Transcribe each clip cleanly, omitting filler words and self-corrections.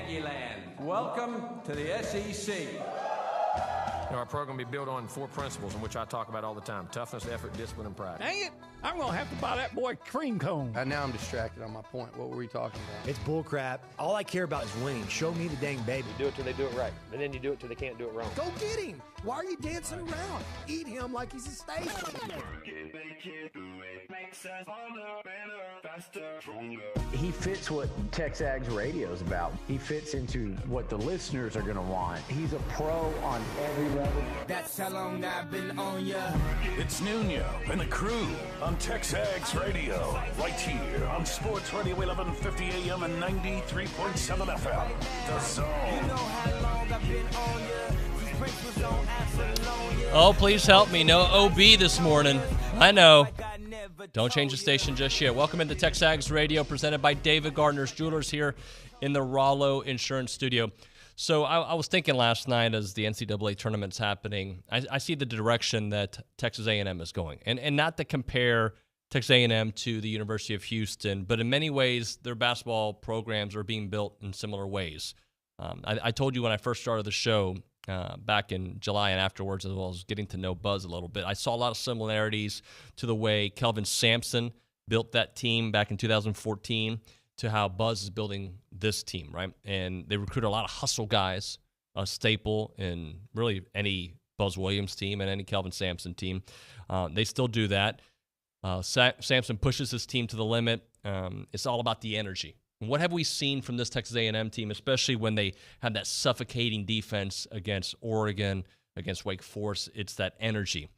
Aggie land. Welcome to the SEC. Our program will be built on 4 principles in which I talk about all the time: toughness, effort, discipline, and pride. Dang it! I'm going to have to buy that boy cream cone. Now I'm distracted on my point. What were we talking about? It's bullcrap. All I care about is winning. Show me the dang baby. You do it till they do it right, and then you do it till they can't do it wrong. Go get him. Why are you dancing around? Eat him like he's a steak. He fits what TexAgs Radio is about. He fits into what the listeners are going to want. He's a pro on every level. That's how long I've been on ya. It's Nuño and the crew on TexAgs Radio, right here on Sports Radio 1150 AM and 93.7 FM. The Zone. You know how long I've been on ya. Oh, please help me. No OB this morning. I know. Don't change the station just yet. Welcome into TexAgs Radio, presented by David Gardner's Jewelers here in the Rollo Insurance Studio. So I was thinking last night as the NCAA tournament's happening, I see the direction that Texas A&M is going. And not to compare Texas A&M to the University of Houston, but in many ways their basketball programs are being built in similar ways. I told you when I first started the show back in July and afterwards, as well as getting to know Buzz a little bit, I saw a lot of similarities to the way Kelvin Sampson built that team back in 2014 to how Buzz is building this team, right? And they recruit a lot of hustle guys, a staple in really any Buzz Williams team and any Kelvin Sampson team. They still do that. Sampson pushes his team to the limit. It's all about the energy. And what have we seen from this Texas A&M team, especially when they had that suffocating defense against Oregon, against Wake Forest? It's that energy.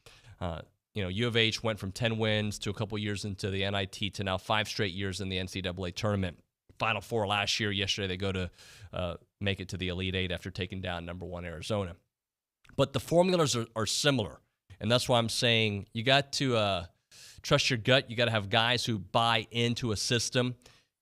U of H went from 10 wins to a couple years into the NIT to now 5 straight years in the NCAA tournament. Final Four last year. Yesterday they go to make it to the Elite Eight after taking down number 1 Arizona. But the formulas are similar, and that's why I'm saying you got to trust your gut. You got to have guys who buy into a system.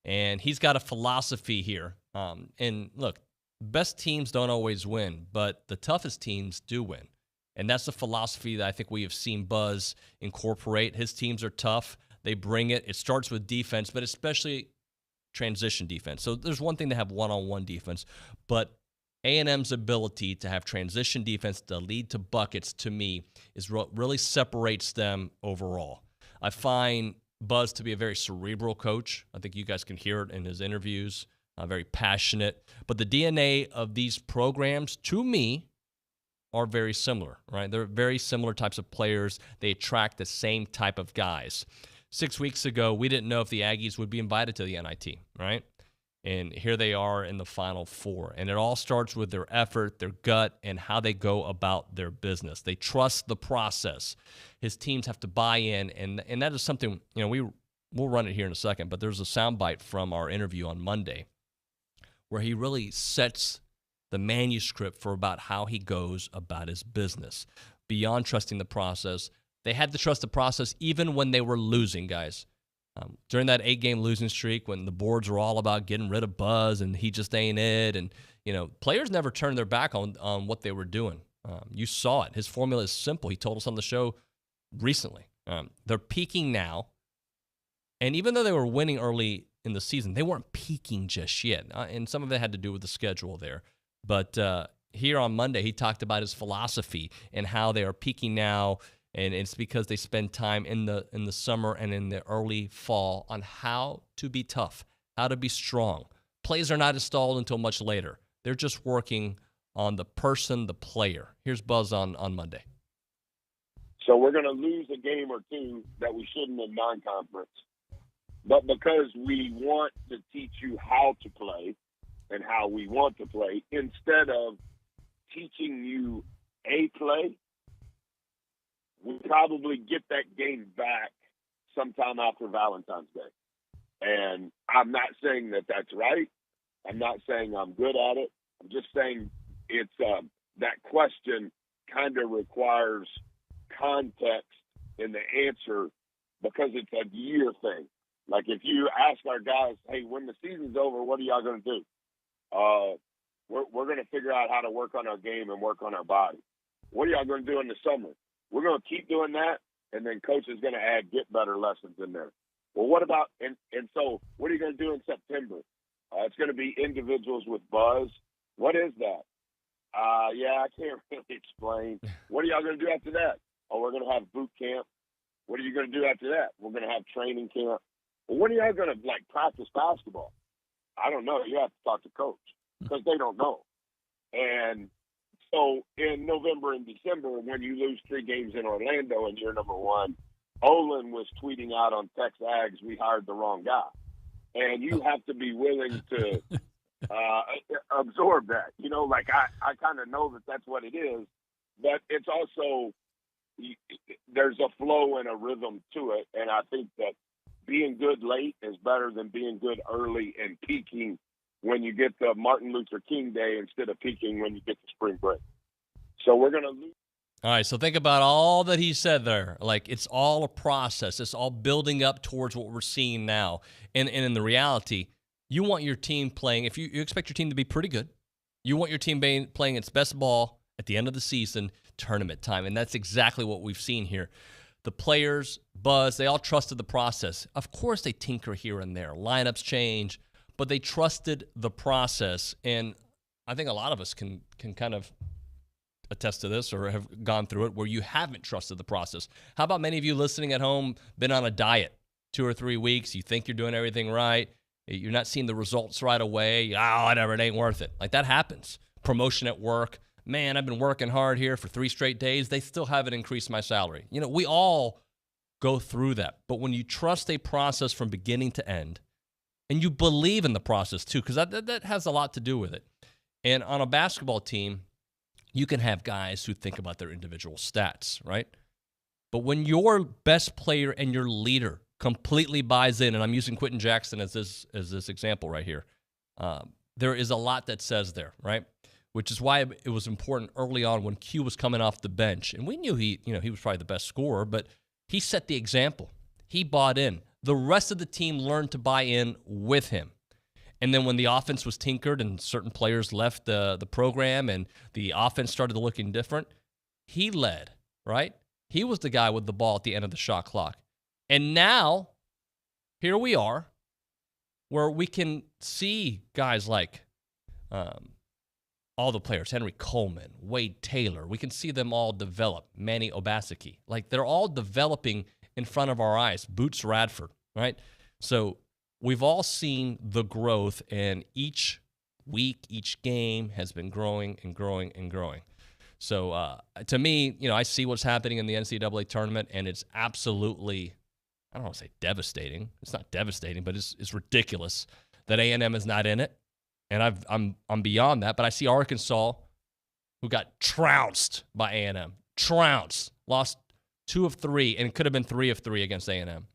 And he's got a philosophy here. And look, best teams don't always win, but the toughest teams do win. And that's the philosophy that I think we have seen Buzz incorporate. His teams are tough. They bring it. It starts with defense, but especially transition defense. So there's one thing to have one-on-one defense, but A&M's ability to have transition defense to lead to buckets, to me, is what really separates them overall. I find Buzz to be a very cerebral coach. I think you guys can hear it in his interviews, very passionate. But the DNA of these programs, to me, are very similar, right? They're very similar types of players. They attract the same type of guys. 6 weeks ago, we didn't know if the Aggies would be invited to the NIT, right? And here they are in the Final Four. And it all starts with their effort, their gut, and how they go about their business. They trust the process. His teams have to buy in, and that is something, we'll run it here in a second, but there's a soundbite from our interview on Monday where he really sets the manuscript for about how he goes about his business. Beyond trusting the process, they had to trust the process even when they were losing, guys. During that 8-game losing streak, when the boards were all about getting rid of Buzz and he just ain't it, and players never turned their back on what they were doing. You saw it. His formula is simple. He told us on the show recently. They're peaking now, and even though they were winning early in the season, they weren't peaking just yet, and some of it had to do with the schedule there. But here on Monday, he talked about his philosophy and how they are peaking now. And it's because they spend time in the summer and in the early fall on how to be tough, how to be strong. Plays are not installed until much later. They're just working on the person, the player. Here's Buzz on Monday. So we're going to lose a game or two that we shouldn't in non-conference. But because we want to teach you how to play and how we want to play, instead of teaching you a play, we probably get that game back sometime after Valentine's Day. And I'm not saying that that's right. I'm not saying I'm good at it. I'm just saying it's that question kind of requires context in the answer because it's a year thing. Like if you ask our guys, hey, when the season's over, what are y'all going to do? We're going to figure out how to work on our game and work on our body. What are y'all going to do in the summer? We're going to keep doing that, and then coach is going to add get better lessons in there. Well, what about and so what are you going to do in September? It's going to be individuals with buzz. What is that? Yeah, I can't really explain. What are y'all going to do after that? Oh, we're going to have boot camp. What are you going to do after that? We're going to have training camp. Well, when are y'all going to, practice basketball? I don't know. You have to talk to coach because they don't know. And so in November and December, when you lose 3 games in Orlando and you're number 1, Olin was tweeting out on TexAgs, we hired the wrong guy. And you have to be willing to absorb that. I kind of know that that's what it is, but it's also there's a flow and a rhythm to it. And I think that being good late is better than being good early and peaking when you get to Martin Luther King Day instead of peaking when you get to spring break. So we're going to lose. All right, so think about all that he said there. It's all a process. It's all building up towards what we're seeing now. And in the reality, you want your team playing, if you expect your team to be pretty good, you want your team playing its best ball at the end of the season, tournament time. And that's exactly what we've seen here. The players, Buzz, they all trusted the process. Of course they tinker here and there. Lineups change, but they trusted the process. And I think a lot of us can kind of attest to this or have gone through it where you haven't trusted the process. How about many of you listening at home been on a diet 2 or 3 weeks? You think you're doing everything right. You're not seeing the results right away. Whatever, it ain't worth it. That happens. Promotion at work. Man, I've been working hard here for 3 straight days. They still haven't increased my salary. We all go through that. But when you trust a process from beginning to end, and you believe in the process too, because that has a lot to do with it. And on a basketball team, you can have guys who think about their individual stats, right? But when your best player and your leader completely buys in, and I'm using Quentin Jackson as this example right here, there is a lot that says there, right? Which is why it was important early on when Q was coming off the bench. And we knew he was probably the best scorer, but he set the example. He bought in. The rest of the team learned to buy in with him. And then when the offense was tinkered and certain players left the program and the offense started looking different, he led, right? He was the guy with the ball at the end of the shot clock. And now, here we are, where we can see guys like all the players, Henry Coleman, Wade Taylor. We can see them all develop. Manny Obaseki. They're all developing in front of our eyes. Boots Radford, right? So we've all seen the growth, and each week, each game has been growing and growing and growing. So to me, I see what's happening in the NCAA tournament, and it's absolutely, I don't want to say devastating. It's not devastating, but it's ridiculous that A&M is not in it. And I'm beyond that, but I see Arkansas, who got trounced by A&M. Trounced. Lost 2 of 3, and it could have been 3 of 3 against A&M.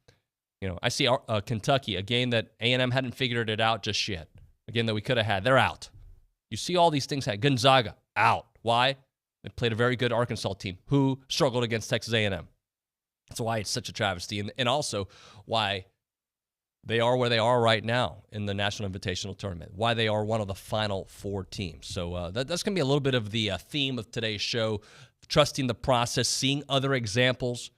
I see Kentucky, a game that A&M hadn't figured it out just yet. A game that we could have had. They're out. You see all these things. Gonzaga, out. Why? They played a very good Arkansas team who struggled against Texas A&M. That's why it's such a travesty, and also why they are where they are right now in the National Invitational Tournament, why they are one of the Final 4 teams. So that's going to be a little bit of the theme of today's show, trusting the process, seeing other examples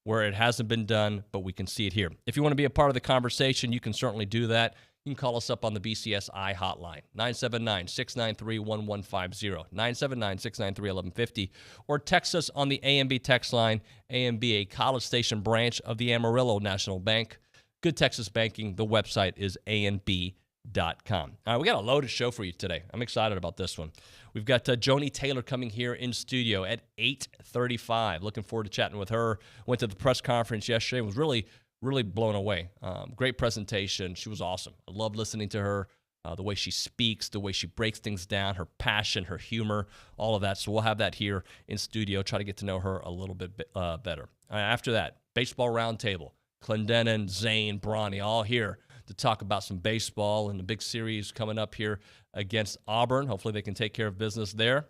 where it hasn't been done, but we can see it here. If you want to be a part of the conversation, you can certainly do that. You can call us up on the BCSI hotline, 979-693-1150, 979-693-1150, or text us on the AMB text line, AMB, a College Station branch of the Amarillo National Bank. Good Texas Banking. The website is anb.com. All right, we got a loaded show for you today. I'm excited about this one. We've got Joni Taylor coming here in studio at 8:35. Looking forward to chatting with her. Went to the press conference yesterday. Was really, really blown away. Great presentation. She was awesome. I love listening to her, the way she speaks, the way she breaks things down, her passion, her humor, all of that. So we'll have that here in studio. Try to get to know her a little bit better. After that, baseball roundtable. Clendenin, Zane, Bronny, all here to talk about some baseball and the big series coming up here against Auburn. Hopefully they can take care of business there.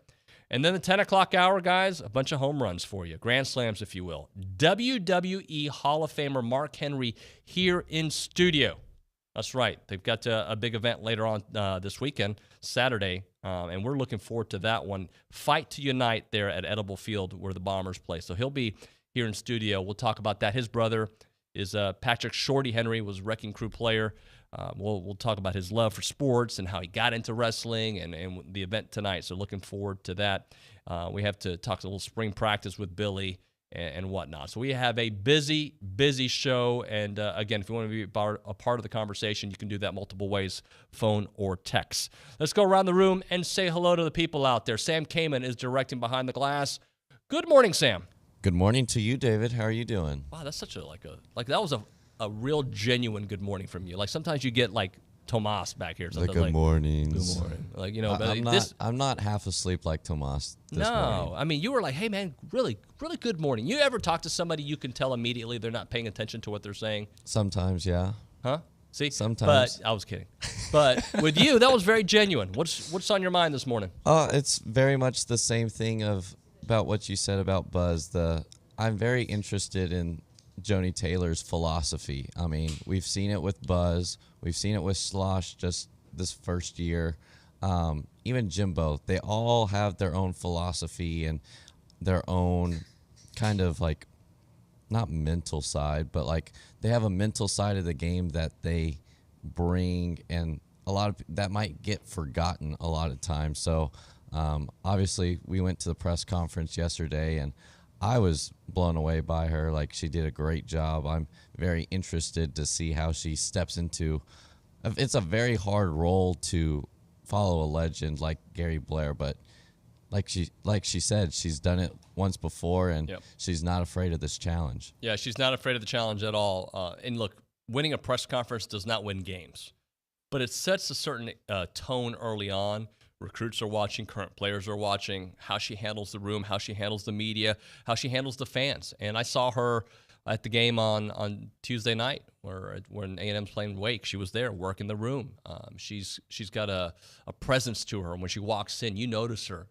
And then the 10 o'clock hour, guys, a bunch of home runs for you. Grand slams, if you will. WWE Hall of Famer Mark Henry here in studio. That's right. They've got a big event later on this weekend, Saturday, and we're looking forward to that one. Fight to Unite there at Edible Field where the Bombers play. So he'll be here in studio. We'll talk about that. His brother is Patrick Shorty Henry, was Wrecking Crew player We'll talk about his love for sports and how he got into wrestling and the event tonight. So looking forward to that. We have to talk a little spring practice with Billy and whatnot. So we have a busy show. And again, if you want to be a part of the conversation, you can do that multiple ways, phone or text. Let's go around the room and say hello to the people out there. Sam Kamen is directing Behind the Glass. Good morning, Sam. Good morning to you, David. How are you doing? Wow, that's such that was a real genuine good morning from you. Like sometimes you get like Tomas back here. The good mornings. Good morning. Like, I'm not half asleep like Tomas this morning. I mean, you were like, hey, man, really, really good morning. You ever talk to somebody you can tell immediately they're not paying attention to what they're saying? Sometimes, yeah. Huh? See? Sometimes. But I was kidding. But with you, that was very genuine. What's on your mind this morning? It's very much the same thing about what you said about Buzz. I'm very interested in Joni Taylor's philosophy. I mean, we've seen it with Buzz. We've seen it with Slosh just this first year. Even Jimbo. They all have their own philosophy and their own kind of like, not mental side, but like they have a mental side of the game that they bring, and a lot of that might get forgotten a lot of times. So obviously we went to the press conference yesterday, and I was blown away by her. Like, she did a great job. I'm very interested to see how she steps into. It's a very hard role to follow a legend like Gary Blair, but like she said, she's done it once before, and she's not afraid of this challenge. Yeah, she's not afraid of the challenge at all. And look, winning a press conference does not win games, but it sets a certain tone early on. Recruits are watching, current players are watching, how she handles the room, how she handles the media, how she handles the fans. And I saw her at the game on Tuesday night when A&M's playing Wake. She was there working the room. She's got a presence to her. When she walks in, you notice her.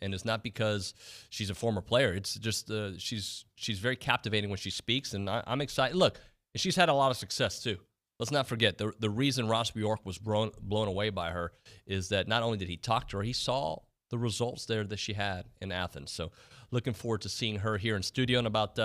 And it's not because she's a former player. It's just she's very captivating when she speaks, and I'm excited. Look, she's had a lot of success too. Let's not forget, the reason Ross Bjork was blown away by her is that not only did he talk to her, he saw the results there that she had in Athens. So looking forward to seeing her here in studio in about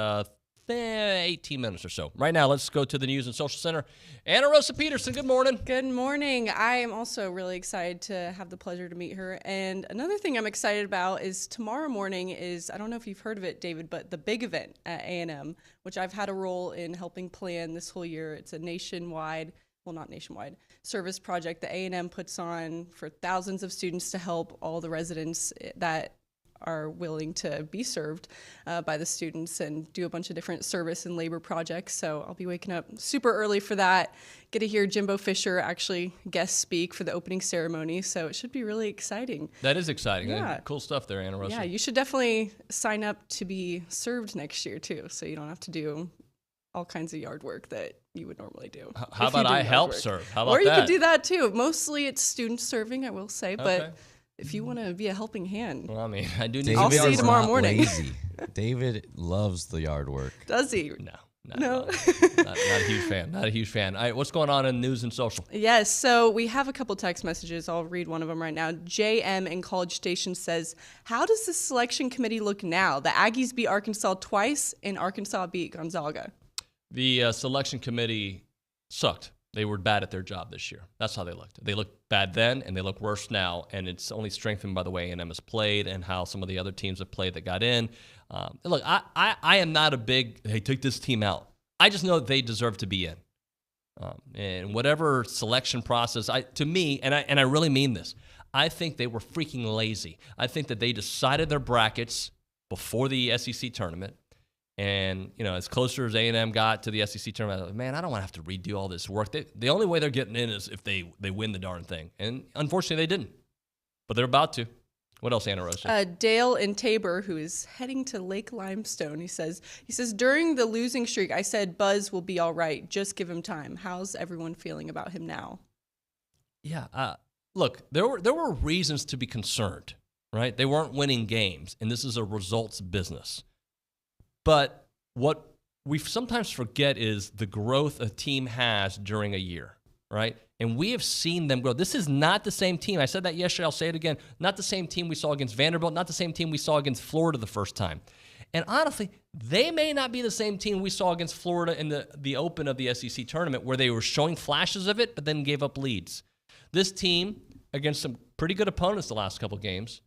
18 minutes or so. Right now, let's go to the News and Social Center. Anna Rosa Peterson, good morning. Good morning. I am also really excited to have the pleasure to meet her. And another thing I'm excited about is tomorrow morning is, I don't know if you've heard of it, David, but the big event at A&M, which I've had a role in helping plan this whole year. It's a nationwide, well, not nationwide, service project that A&M puts on for thousands of students to help all the residents that are willing to be served by the students, and do a bunch of different service and labor projects. So I'll be waking up super early for that. Get to hear Jimbo Fisher actually guest speak for the opening ceremony. So it should be really exciting. That is exciting. Yeah. Cool stuff there, Anna Rosa. Yeah, you should definitely sign up to be served next year too, so you don't have to do all kinds of yard work that you would normally do. How about I help serve? How about that? Or you could do that too. Mostly it's student serving, I will say, but if you want to be a helping hand. Well, I mean, I do need I'll see you tomorrow morning. Lazy. David loves the yard work. Does he? No. No. Not a huge fan. Not a huge fan. All right, what's going on in News and Social? Yes, so we have a couple text messages. I'll read one of them right now. JM in College Station says, how does the selection committee look now? The Aggies beat Arkansas twice, and Arkansas beat Gonzaga. The selection committee sucked. They were bad at their job this year. That's how they looked. They looked bad then, and they look worse now, and it's only strengthened by the way A&M has played and how some of the other teams have played that got in. Look, I am not a big, hey, take this team out. I just know that they deserve to be in. And whatever selection process, to me, and I really mean this, I think they were freaking lazy. I think that they decided their brackets before the SEC tournament. And, as closer as A&M got to the SEC tournament, man, I don't want to have to redo all this work. The only way they're getting in is if they win the darn thing. And unfortunately, they didn't. But they're about to. What else, Anna Rosa? Dale in Tabor, who is heading to Lake Limestone, he says, during the losing streak, I said Buzz will be all right. Just give him time. How's everyone feeling about him now? Yeah. Look, there were reasons to be concerned, right? They weren't winning games, and this is a results business. But what we sometimes forget is the growth a team has during a year, right? And we have seen them grow. This is not the same team. I said that yesterday. I'll say it again. Not the same team we saw against Vanderbilt. Not the same team we saw against Florida the first time. And honestly, They may not be the same team we saw against Florida in the open of the SEC tournament where they were showing flashes of it but then gave up leads. This team, against some pretty good opponents the last couple games,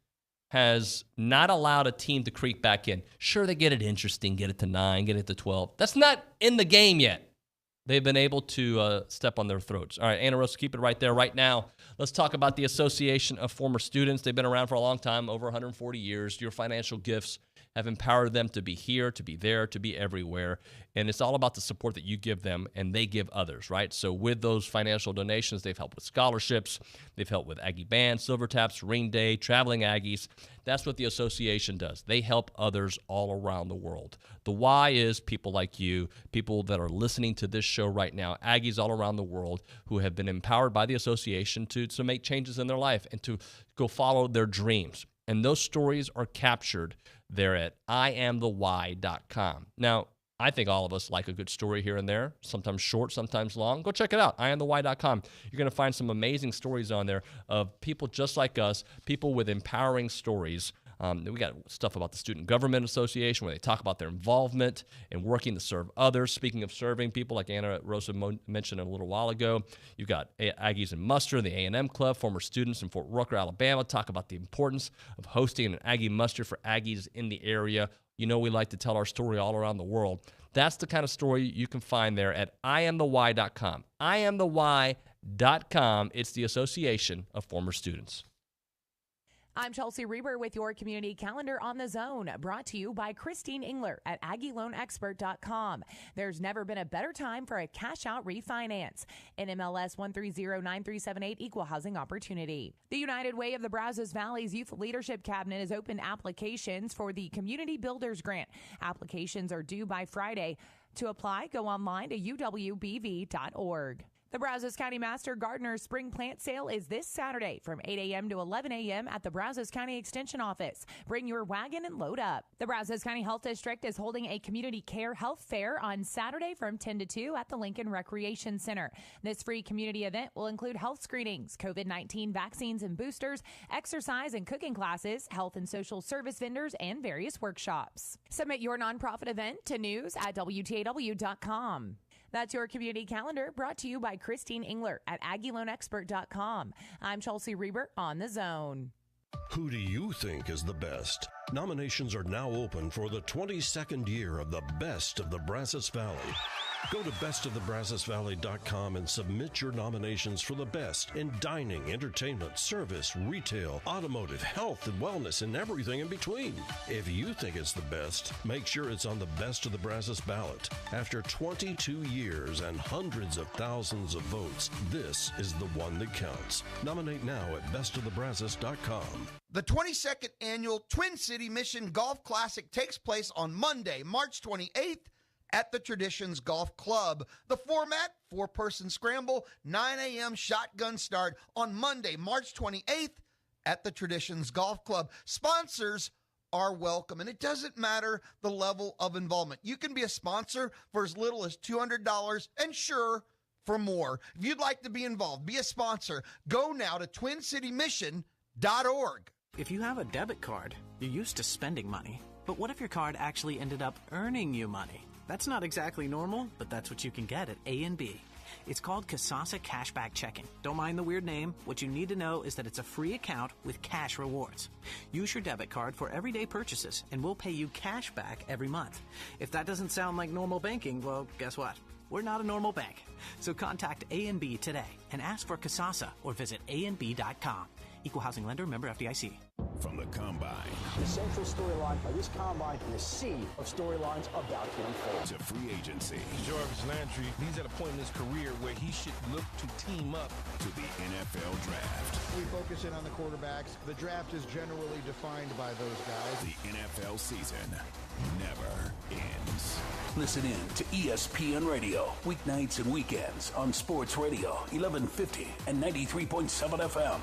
has not allowed a team to creep back in. Sure, they get it interesting, get it to 9, get it to 12. That's not in the game yet. They've been able to step on their throats. All right, Anna Rose, keep it right there. Right now, let's talk about the Association of Former Students. They've been around for a long time, over 140 years. Your financial gifts have empowered them to be here, to be there, to be everywhere. And it's all about the support that you give them and they give others, right? So with those financial donations, they've helped with scholarships. They've helped with Aggie Band, Silver Taps, Ring Day, Traveling Aggies. That's what the association does. They help others all around the world. The why is people like you, people that are listening to this show right now, Aggies all around the world who have been empowered by the association to make changes in their life and to go follow their dreams. And those stories are captured there at IamTheWhy.com. Now, I think all of us like a good story here and there, sometimes short, sometimes long. Go check it out, IamTheWhy.com. You're going to find some amazing stories on there of people just like us, people with empowering stories. We got stuff about the Student Government Association where they talk about their involvement and working to serve others. Speaking of serving people, like Anna Rosa mentioned a little while ago, you've got Aggies in Muster, the A&M Club, former students in Fort Rucker, Alabama, talk about the importance of hosting an Aggie Muster for Aggies in the area. You know we like to tell our story all around the world. That's the kind of story you can find there at IamTheWhy.com. IamTheWhy.com. It's the Association of Former Students. I'm Chelsea Reber with your community calendar on the zone, brought to you by Christine Engler at AggieLoanExpert.com. There's never been a better time for a cash-out refinance. NMLS 1309378 Equal Housing Opportunity. The United Way of the Brazos Valley's Youth Leadership Cabinet has opened applications for the Community Builders Grant. Applications are due by Friday. To apply, go online to uwbv.org. The Brazos County Master Gardener's Spring Plant Sale is this Saturday from 8 a.m. to 11 a.m. at the Brazos County Extension Office. Bring your wagon and load up. The Brazos County Health District is holding a community care health fair on Saturday from 10 to 2 at the Lincoln Recreation Center. This free community event will include health screenings, COVID-19 vaccines and boosters, exercise and cooking classes, health and social service vendors, and various workshops. Submit your nonprofit event to news@WTAW.com. That's your community calendar, brought to you by Christine Engler at AggieLoanExpert.com. I'm Chelsea Reber on The Zone. Who do you think is the best? Nominations are now open for the 22nd year of the Best of the Brazos Valley. Go to bestofthebrazosvalley.com and submit your nominations for the best in dining, entertainment, service, retail, automotive, health, and wellness, and everything in between. If you think it's the best, make sure it's on the Best of the Brazos ballot. After 22 years and hundreds of thousands of votes, this is the one that counts. Nominate now at bestofthebrazos.com. The 22nd Annual Twin City Mission Golf Classic takes place on Monday, March 28th at the Traditions Golf Club. The format, 4-person scramble, 9 a.m. shotgun start on Monday, March 28th at the Traditions Golf Club. Sponsors are welcome, and it doesn't matter the level of involvement. You can be a sponsor for as little as $200 and sure, for more. If you'd like to be involved, be a sponsor, go now to twincitymission.org. If you have a debit card, you're used to spending money. But what if your card actually ended up earning you money? That's not exactly normal, but that's what you can get at A&B. It's called Kasasa Cashback Checking. Don't mind the weird name. What you need to know is that it's a free account with cash rewards. Use your debit card for everyday purchases, and we'll pay you cash back every month. If that doesn't sound like normal banking, well, guess what? We're not a normal bank. So contact A&B today and ask for Kasasa or visit ANB.com. Equal housing lender, member FDIC. From the Combine. The central storyline of this Combine and a sea of storylines about to unfold. To free agency. Jarvis Landry, he's at a point in his career where he should look to team up. To the NFL Draft. We focus in on the quarterbacks. The draft is generally defined by those guys. The NFL season never ends. Listen in to ESPN Radio, weeknights and weekends on Sports Radio, 1150 and 93.7 FM.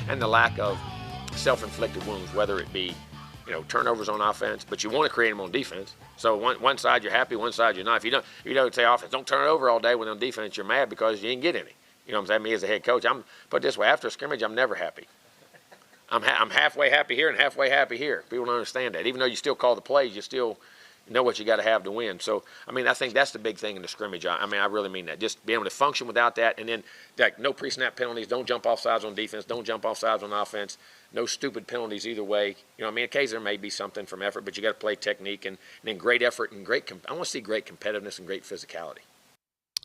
And the lack of self-inflicted wounds, whether it be, turnovers on offense, but you want to create them on defense. So one side you're happy, one side you're not. If you don't say offense, don't turn it over all day. When on defense, you're mad because you didn't get any. You know what I'm saying? Me as a head coach, put it this way: after a scrimmage, I'm never happy. I'm halfway happy here and halfway happy here. People don't understand that. Even though you still call the plays, you still know what you got to have to win. So, I mean, I think that's the big thing in the scrimmage. I mean, I really mean that. Just being able to function without that, and then like no pre-snap penalties. Don't jump off sides on defense. Don't jump off sides on offense. No stupid penalties either way. You know, I mean, occasionally there may be something from effort, but you got to play technique and then great effort and I want to see great competitiveness and great physicality.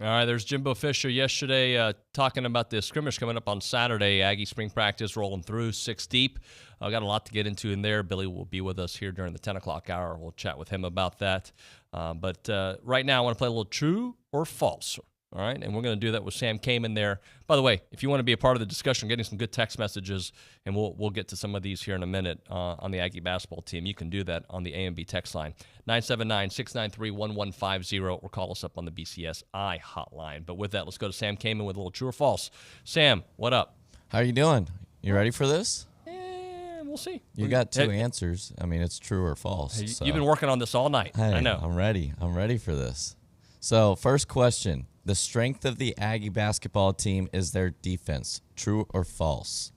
All right, there's Jimbo Fisher yesterday talking about the scrimmage coming up on Saturday. Aggie spring practice rolling through 6 deep. Got a lot to get into in there. Billy will be with us here during the 10 o'clock hour. We'll chat with him about that. But right now I want to play a little true or false. All right, and we're going to do that with Sam Kamen there. By the way, if you want to be a part of the discussion, getting some good text messages, and we'll get to some of these here in a minute on the Aggie basketball team, you can do that on the A&B text line, 979-693-1150, or call us up on the BCSI hotline. But with that, let's go to Sam Kamen with a little true or false. Sam, what up? How you doing? You ready for this? We'll see. You got 2 answers. I mean, it's true or false. Hey, so. You've been working on this all night. Hey, I know. I'm ready. I'm ready for this. So, first question. The strength of the Aggie basketball team is their defense. True or false?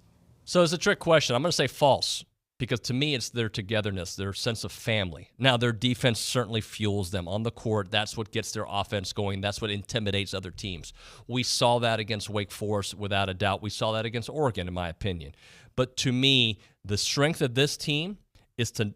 So it's a trick question. I'm going to say false because to me it's their togetherness, their sense of family. Now, their defense certainly fuels them on the court. That's what gets their offense going. That's what intimidates other teams. We saw that against Wake Forest without a doubt. We saw that against Oregon, in my opinion. But to me, the strength of this team is to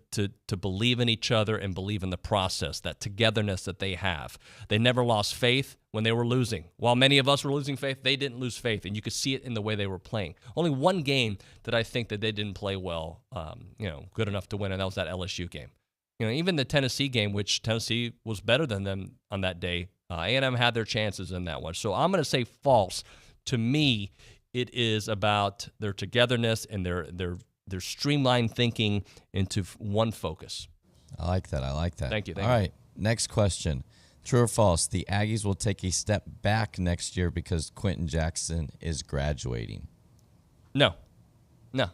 believe in each other and believe in the process, that togetherness that they have. They never lost faith when they were losing. While many of us were losing faith, they didn't lose faith, and you could see it in the way they were playing. Only one game that I think that they didn't play well, good enough to win, and that was that LSU game. Even the Tennessee game, which Tennessee was better than them on that day, A&M had their chances in that one. So I'm going to say false. To me, it is about their togetherness and their streamlined thinking into one focus. I like that. Thank you. All right, next question. True or false? The Aggies will take a step back next year because Quentin Jackson is graduating. No,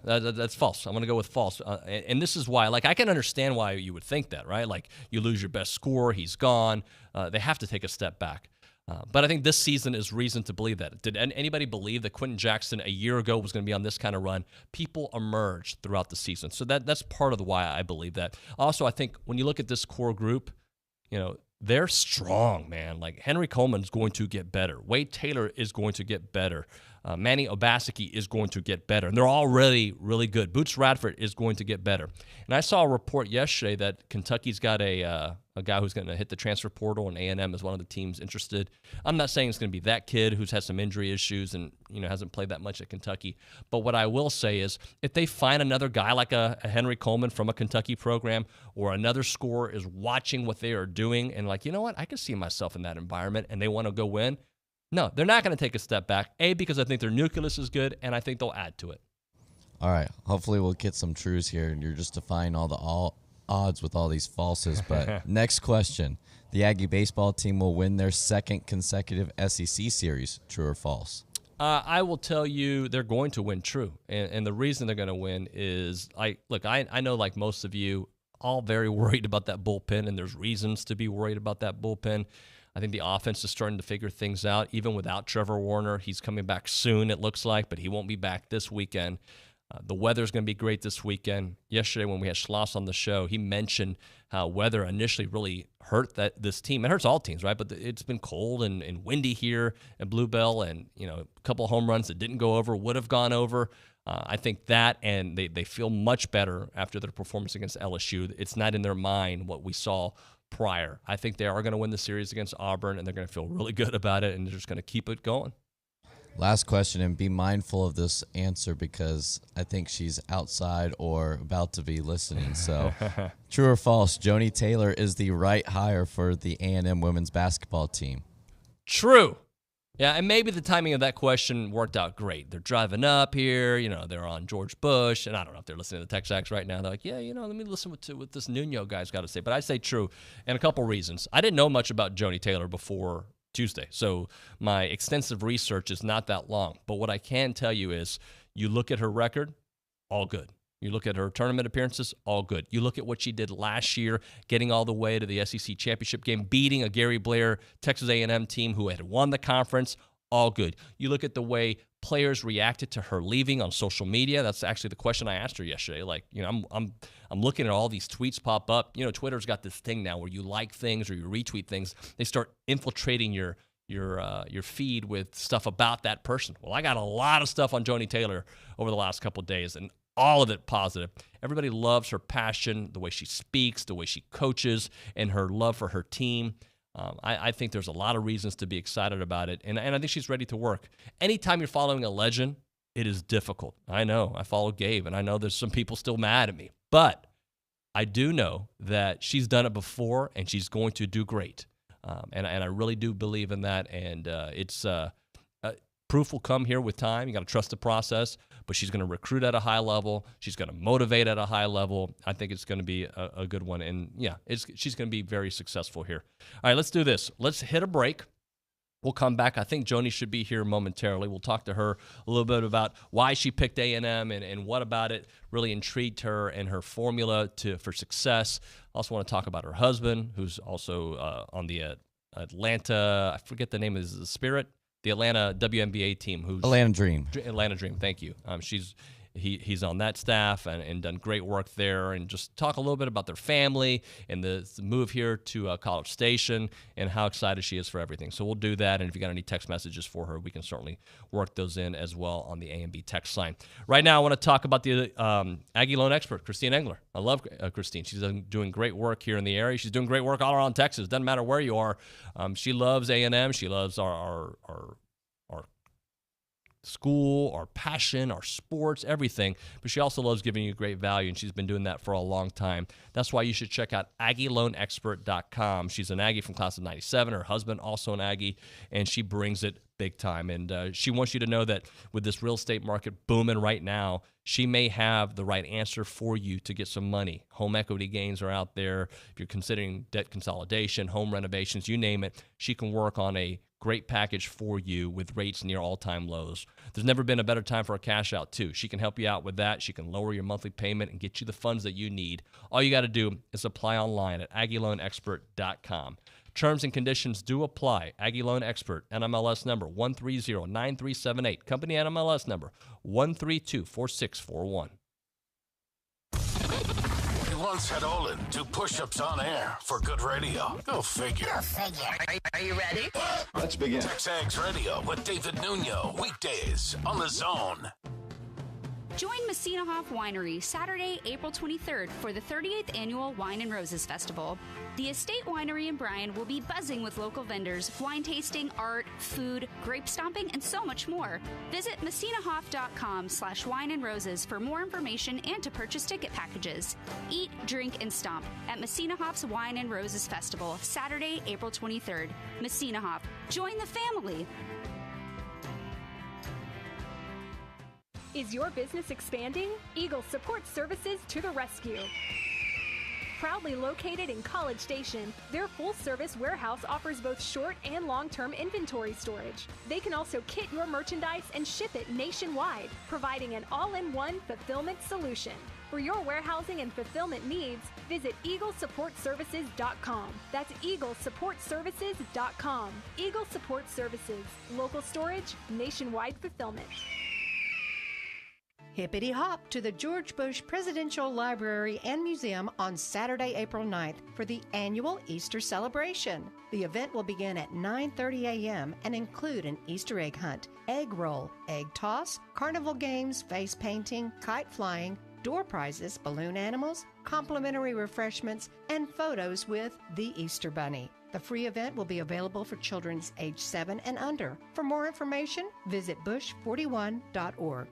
that's false. I'm going to go with false. And this is why, I can understand why you would think that, right? Like, you lose your best scorer, he's gone. They have to take a step back. But I think this season is reason to believe that. Did anybody believe that Quentin Jackson a year ago was going to be on this kind of run? People emerged throughout the season. So that's part of the why I believe that. Also, I think when you look at this core group, they're strong, man. Like, Henry Coleman's going to get better. Wade Taylor is going to get better. Manny Obaseki is going to get better. And they're already really good. Boots Radford is going to get better. And I saw a report yesterday that Kentucky's got a guy who's going to hit the transfer portal, and A&M is one of the teams interested. I'm not saying it's going to be that kid who's had some injury issues and hasn't played that much at Kentucky. But what I will say is if they find another guy like a Henry Coleman from a Kentucky program, or another scorer is watching what they are doing and like, you know what, I can see myself in that environment, and they want to go win, no, they're not going to take a step back, because I think their nucleus is good, and I think they'll add to it. All right. Hopefully we'll get some truths here, and you're just defying all the odds with all these falses. But next question. The Aggie baseball team will win their second consecutive SEC series. True or false? I will tell you they're going to win true. And the reason they're going to win is, I know like most of you, all very worried about that bullpen, and there's reasons to be worried about that bullpen. I think the offense is starting to figure things out, even without Trevor Warner. He's coming back soon, it looks like, but he won't be back this weekend. The weather's going to be great this weekend. Yesterday when we had Schloss on the show, he mentioned how weather initially really hurt this team. It hurts all teams, right? But it's been cold and windy here at Bluebell, and a couple of home runs that didn't go over would have gone over. I think that, and they feel much better after their performance against LSU. It's not in their mind what we saw prior. I think they are going to win the series against Auburn, and they're going to feel really good about it, and they're just going to keep it going. Last question, and be mindful of this answer because I think she's outside or about to be listening. So, true or false, Joni Taylor is the right hire for the A&M women's basketball team? True. Yeah, and maybe the timing of that question worked out great. They're driving up here, they're on George Bush, and I don't know if they're listening to the TexAgs right now. They're like, yeah, let me listen to what this Nuño guy's got to say. But I say true, and a couple reasons. I didn't know much about Joni Taylor before Tuesday, so my extensive research is not that long. But what I can tell you is you look at her record, all good. You look at her tournament appearances, all good. You look at what she did last year, getting all the way to the SEC championship game, beating a Gary Blair Texas A&M team who had won the conference, all good. You look at the way players reacted to her leaving on social media. That's actually the question I asked her yesterday. Like, I'm looking at all these tweets pop up. Twitter's got this thing now where you like things or you retweet things. They start infiltrating your feed with stuff about that person. Well, I got a lot of stuff on Joni Taylor over the last couple of days, and all of it positive. Everybody loves her passion, the way she speaks, the way she coaches, and her love for her team. I think there's a lot of reasons to be excited about it, and I think she's ready to work. Anytime you're following a legend, it is difficult. I know. I follow Gabe, and I know there's some people still mad at me. But I do know that she's done it before, and she's going to do great. And I really do believe in that, and proof will come here with time. You got to trust the process, but she's going to recruit at a high level. She's going to motivate at a high level. I think it's going to be a good one, and she's going to be very successful here. All right, let's do this. Let's hit a break. We'll come back. I think Joni should be here momentarily. We'll talk to her a little bit about why she picked A&M and what about it really intrigued her and her formula for success. I also want to talk about her husband, who's also on the Atlanta, I forget the name, is the Spirit? The Atlanta WNBA team. Atlanta Dream. Atlanta Dream, thank you. He's on that staff and done great work there, and just talk a little bit about their family and the move here to College Station and how excited she is for everything. So we'll do that, and if you got any text messages for her, we can certainly work those in as well on the A&B text line. Right now, I want to talk about the Aggie Loan expert, Christine Engler. I love Christine. She's doing great work here in the area. She's doing great work all around Texas. Doesn't matter where you are. She loves A&M. She loves our school, our passion, our sports, everything. But she also loves giving you great value, and she's been doing that for a long time. That's why you should check out AggieLoanExpert.com. She's an Aggie from class of 97. Her husband also an Aggie, and she brings it big time. And she wants you to know that with this real estate market booming right now, she may have the right answer for you to get some money. Home equity gains are out there. If you're considering debt consolidation, home renovations, you name it, she can work on a great package for you with rates near all-time lows. There's never been a better time for a cash out, too. She can help you out with that. She can lower your monthly payment and get you the funds that you need. All you got to do is apply online at AggieLoanExpert.com. Terms and conditions do apply. Aggie Loan Expert, NMLS number 1309378. Company NMLS number 1324641. Once had Olin do push-ups on air for good radio. Go figure. Are you ready? Let's begin. TexAgs Radio with David Nuño. Weekdays on The Zone. Join Messina Hoff Winery Saturday, April 23rd for the 38th Annual Wine and Roses Festival. The Estate Winery in Bryan will be buzzing with local vendors, wine tasting, art, food, grape stomping, and so much more. Visit MessinaHoff.com/wine and roses for more information and to purchase ticket packages. Eat, drink, and stomp at Messina Hoff's Wine and Roses Festival, Saturday, April 23rd. Messina Hoff. Join the family. Is your business expanding? Eagle Support Services to the rescue. Proudly located in College Station, their full-service warehouse offers both short and long-term inventory storage. They can also kit your merchandise and ship it nationwide, providing an all-in-one fulfillment solution. For your warehousing and fulfillment needs, visit EagleSupportServices.com. That's EagleSupportServices.com. Eagle Support Services. Local storage, nationwide fulfillment. Hippity hop to the George Bush Presidential Library and Museum on Saturday, April 9th for the annual Easter celebration. The event will begin at 9:30 a.m. and include an Easter egg hunt, egg roll, egg toss, carnival games, face painting, kite flying, door prizes, balloon animals, complimentary refreshments, and photos with the Easter Bunny. The free event will be available for children age 7 and under. For more information, visit bush41.org.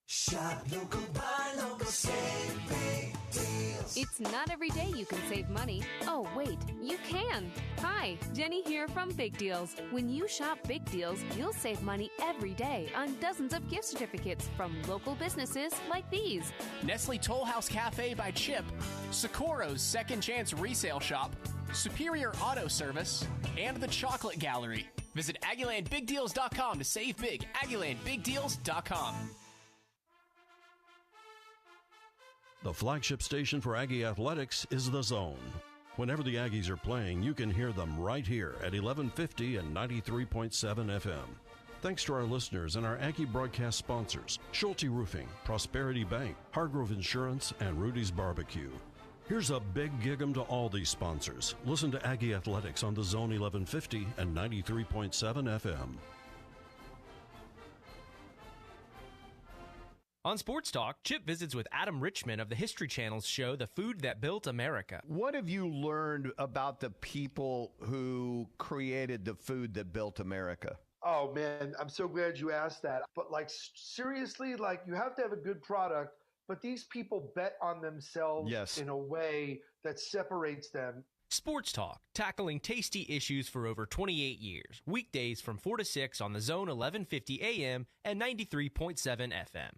Shop local, buy local, save big deals. It's not every day you can save money. Oh, wait, you can. Hi, Jenny here from Big Deals. When you shop Big Deals, you'll save money every day on dozens of gift certificates from local businesses like these. Nestle Toll House Cafe by Chip, Socorro's Second Chance Resale Shop, Superior Auto Service, and the Chocolate Gallery. Visit AggielandBigDeals.com to save big. AggielandBigDeals.com. The flagship station for Aggie Athletics is The Zone. Whenever the Aggies are playing, you can hear them right here at 1150 and 93.7 FM. Thanks to our listeners and our Aggie broadcast sponsors, Schulte Roofing, Prosperity Bank, Hargrove Insurance, and Rudy's Barbecue. Here's a big gig-em to all these sponsors. Listen to Aggie Athletics on The Zone 1150 and 93.7 FM. On Sports Talk, Chip visits with Adam Richman of the History Channel's show, The Food That Built America. What have you learned about the people who created the food that built America? Oh, man, I'm so glad you asked that. But, like, seriously, like, you have to have a good product, but these people bet on themselves in a way that separates them. Sports Talk, tackling tasty issues for over 28 years. Weekdays from 4 to 6 on The Zone 1150 AM and 93.7 FM.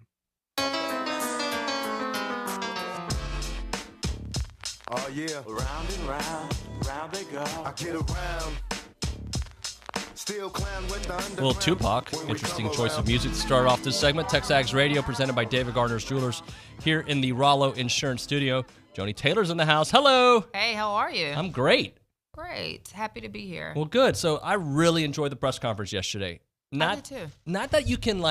Oh yeah, round and round, round they go. I get around. Still clown with the underground. Little Tupac. Interesting choice of music to start off this segment. TexAgs Radio, presented by David Gardner's Jewelers, here in the Rollo Insurance Studio. Joni Taylor's in the house. Hello. Hey, how are you? I'm great. Great. Happy to be here. Well, good. So I really enjoyed the press conference yesterday. I did too. Not that you can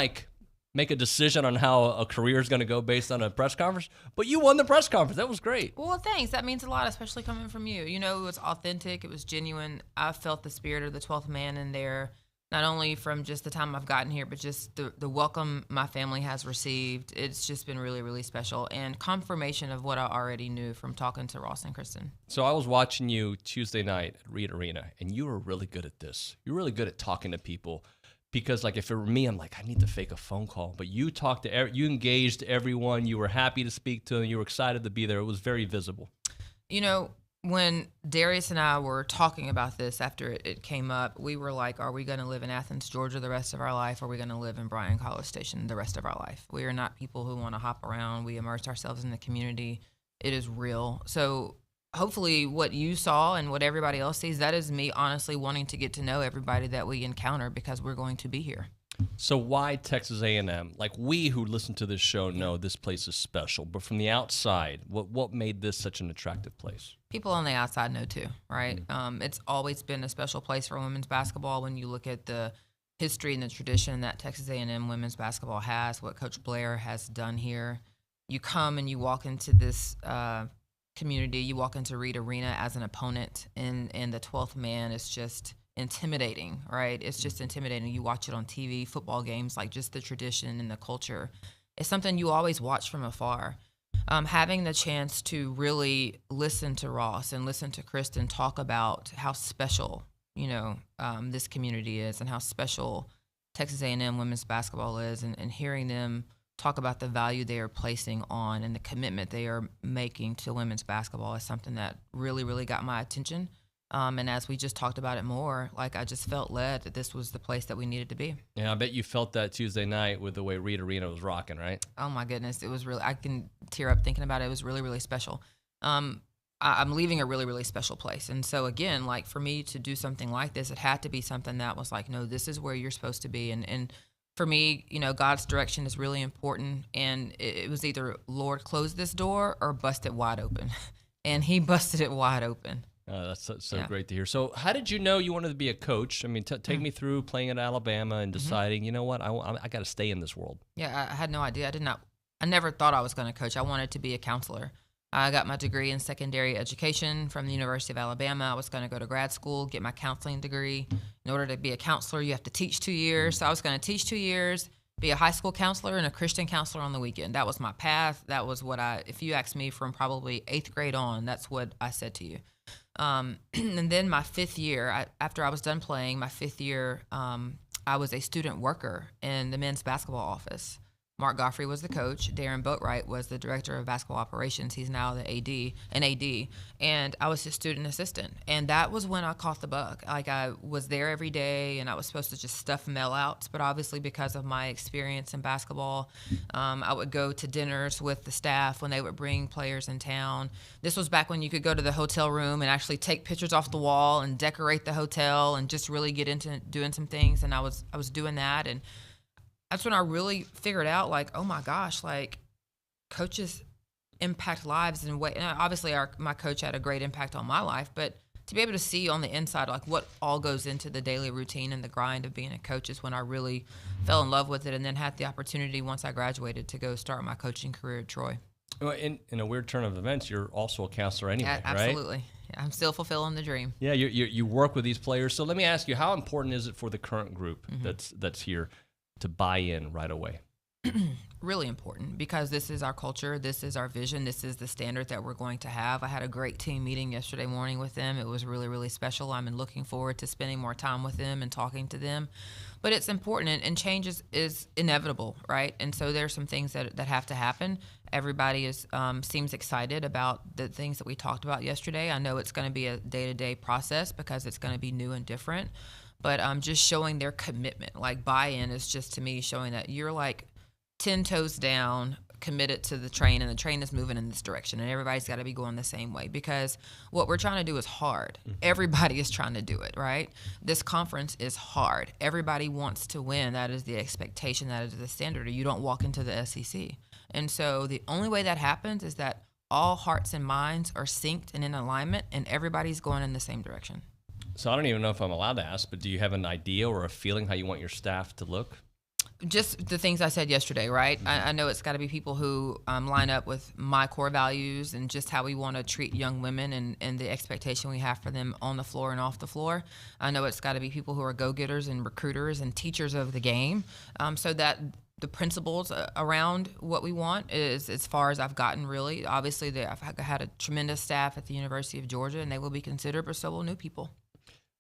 make a decision on how a career is going to go based on a press conference, but you won the press conference. That was great. Well, thanks. That means a lot, especially coming from you. You know, it was authentic. It was genuine. I felt the spirit of the 12th man in there, not only from just the time I've gotten here, but just the welcome my family has received. It's just been really, really special and confirmation of what I already knew from talking to Ross and Kristen. So I was watching you Tuesday night at Reed Arena, and you were really good at this. You're really good at talking to people. Because, if it were me, I'm like, I need to fake a phone call. But you talked to, you engaged everyone. You were happy to speak to them. You were excited to be there. It was very visible. You know, when Darius and I were talking about this after it came up, we were like, are we going to live in Athens, Georgia the rest of our life? Or are we going to live in Bryan College Station the rest of our life? We are not people who want to hop around. We immerse ourselves in the community. It is real. So hopefully what you saw and what everybody else sees, that is me honestly wanting to get to know everybody that we encounter because we're going to be here. So why Texas A&M? We who listen to this show know this place is special, but from the outside, what made this such an attractive place? People on the outside know too, right? It's always been a special place for women's basketball when you look at the history and the tradition that Texas A&M women's basketball has, what Coach Blair has done here. You come and you walk into this community, you walk into Reed Arena as an opponent, and the 12th man is just intimidating, right? It's just intimidating. You watch it on TV, football games, just the tradition and the culture. It's something you always watch from afar. Having the chance to really listen to Ross and listen to Kristen talk about how special, this community is and how special Texas A&M women's basketball is, and hearing them talk about the value they are placing on and the commitment they are making to women's basketball is something that really, really got my attention. And as we just talked about it more, I just felt led that this was the place that we needed to be. Yeah, I bet you felt that Tuesday night with the way Reed Arena was rocking, right? Oh, my goodness. It was really, I can tear up thinking about it. It was really, really special. I'm leaving a really, really special place. And so, again, for me to do something like this, it had to be something that was no, this is where you're supposed to be. And for me, God's direction is really important, and it was either Lord, close this door or bust it wide open, and He busted it wide open. That's so great to hear. So how did you know you wanted to be a coach? I mean, take me through playing at Alabama and deciding, you know what, I got to stay in this world. Yeah, I had no idea. I never thought I was going to coach. I wanted to be a counselor. I got my degree in secondary education from the University of Alabama. I was going to go to grad school, get my counseling degree. In order to be a counselor, you have to teach 2 years. So I was going to teach 2 years, be a high school counselor and a Christian counselor on the weekend. That was my path. That was what if you asked me from probably 8th grade on, that's what I said to you. And then my 5th year, after I was done playing, my 5th year, I was a student worker in the men's basketball office. Mark Goffrey was the coach. Darren Boatwright was the director of basketball operations. He's now the AD. And I was his student assistant. And that was when I caught the bug. I was there every day, and I was supposed to just stuff mail outs. But obviously, because of my experience in basketball, I would go to dinners with the staff when they would bring players in town. This was back when you could go to the hotel room and actually take pictures off the wall and decorate the hotel and just really get into doing some things. And I was doing that. And that's when I really figured out, oh my gosh, coaches impact lives in way. And obviously, my coach had a great impact on my life, but to be able to see on the inside, like what all goes into the daily routine and the grind of being a coach is when I really fell in love with it, and then had the opportunity once I graduated to go start my coaching career at Troy. Well, in a weird turn of events, you're also a counselor anyway, right? Absolutely. Yeah, I'm still fulfilling the dream. Yeah, you work with these players. So let me ask you, how important is it for the current group that's here to buy in right away? Really important, because this is our culture, this is our vision, this is the standard that we're going to have. I had a great team meeting yesterday morning with them. It was really, really special. I'm looking forward to spending more time with them and talking to them. But it's important, and change is inevitable, right? And so there's some things that have to happen. Everybody seems excited about the things that we talked about yesterday. I know it's going to be a day-to-day process because it's going to be new and different. But just showing their commitment, like buy-in is just, to me, showing that you're like 10 toes down, committed to the train, and the train is moving in this direction, and everybody's got to be going the same way, because what we're trying to do is hard. Everybody is trying to do it, right? This conference is hard. Everybody wants to win. That is the expectation. That is the standard, or you don't walk into the SEC. And so the only way that happens is that all hearts and minds are synced and in alignment, and everybody's going in the same direction. So I don't even know if I'm allowed to ask, but do you have an idea or a feeling how you want your staff to look? Just the things I said yesterday, right? I know it's got to be people who line up with my core values and just how we want to treat young women and the expectation we have for them on the floor and off the floor. I know it's got to be people who are go-getters and recruiters and teachers of the game, so that the principles around what we want is as far as I've gotten, really. Obviously, I've had a tremendous staff at the University of Georgia, and they will be considered, but so will new people.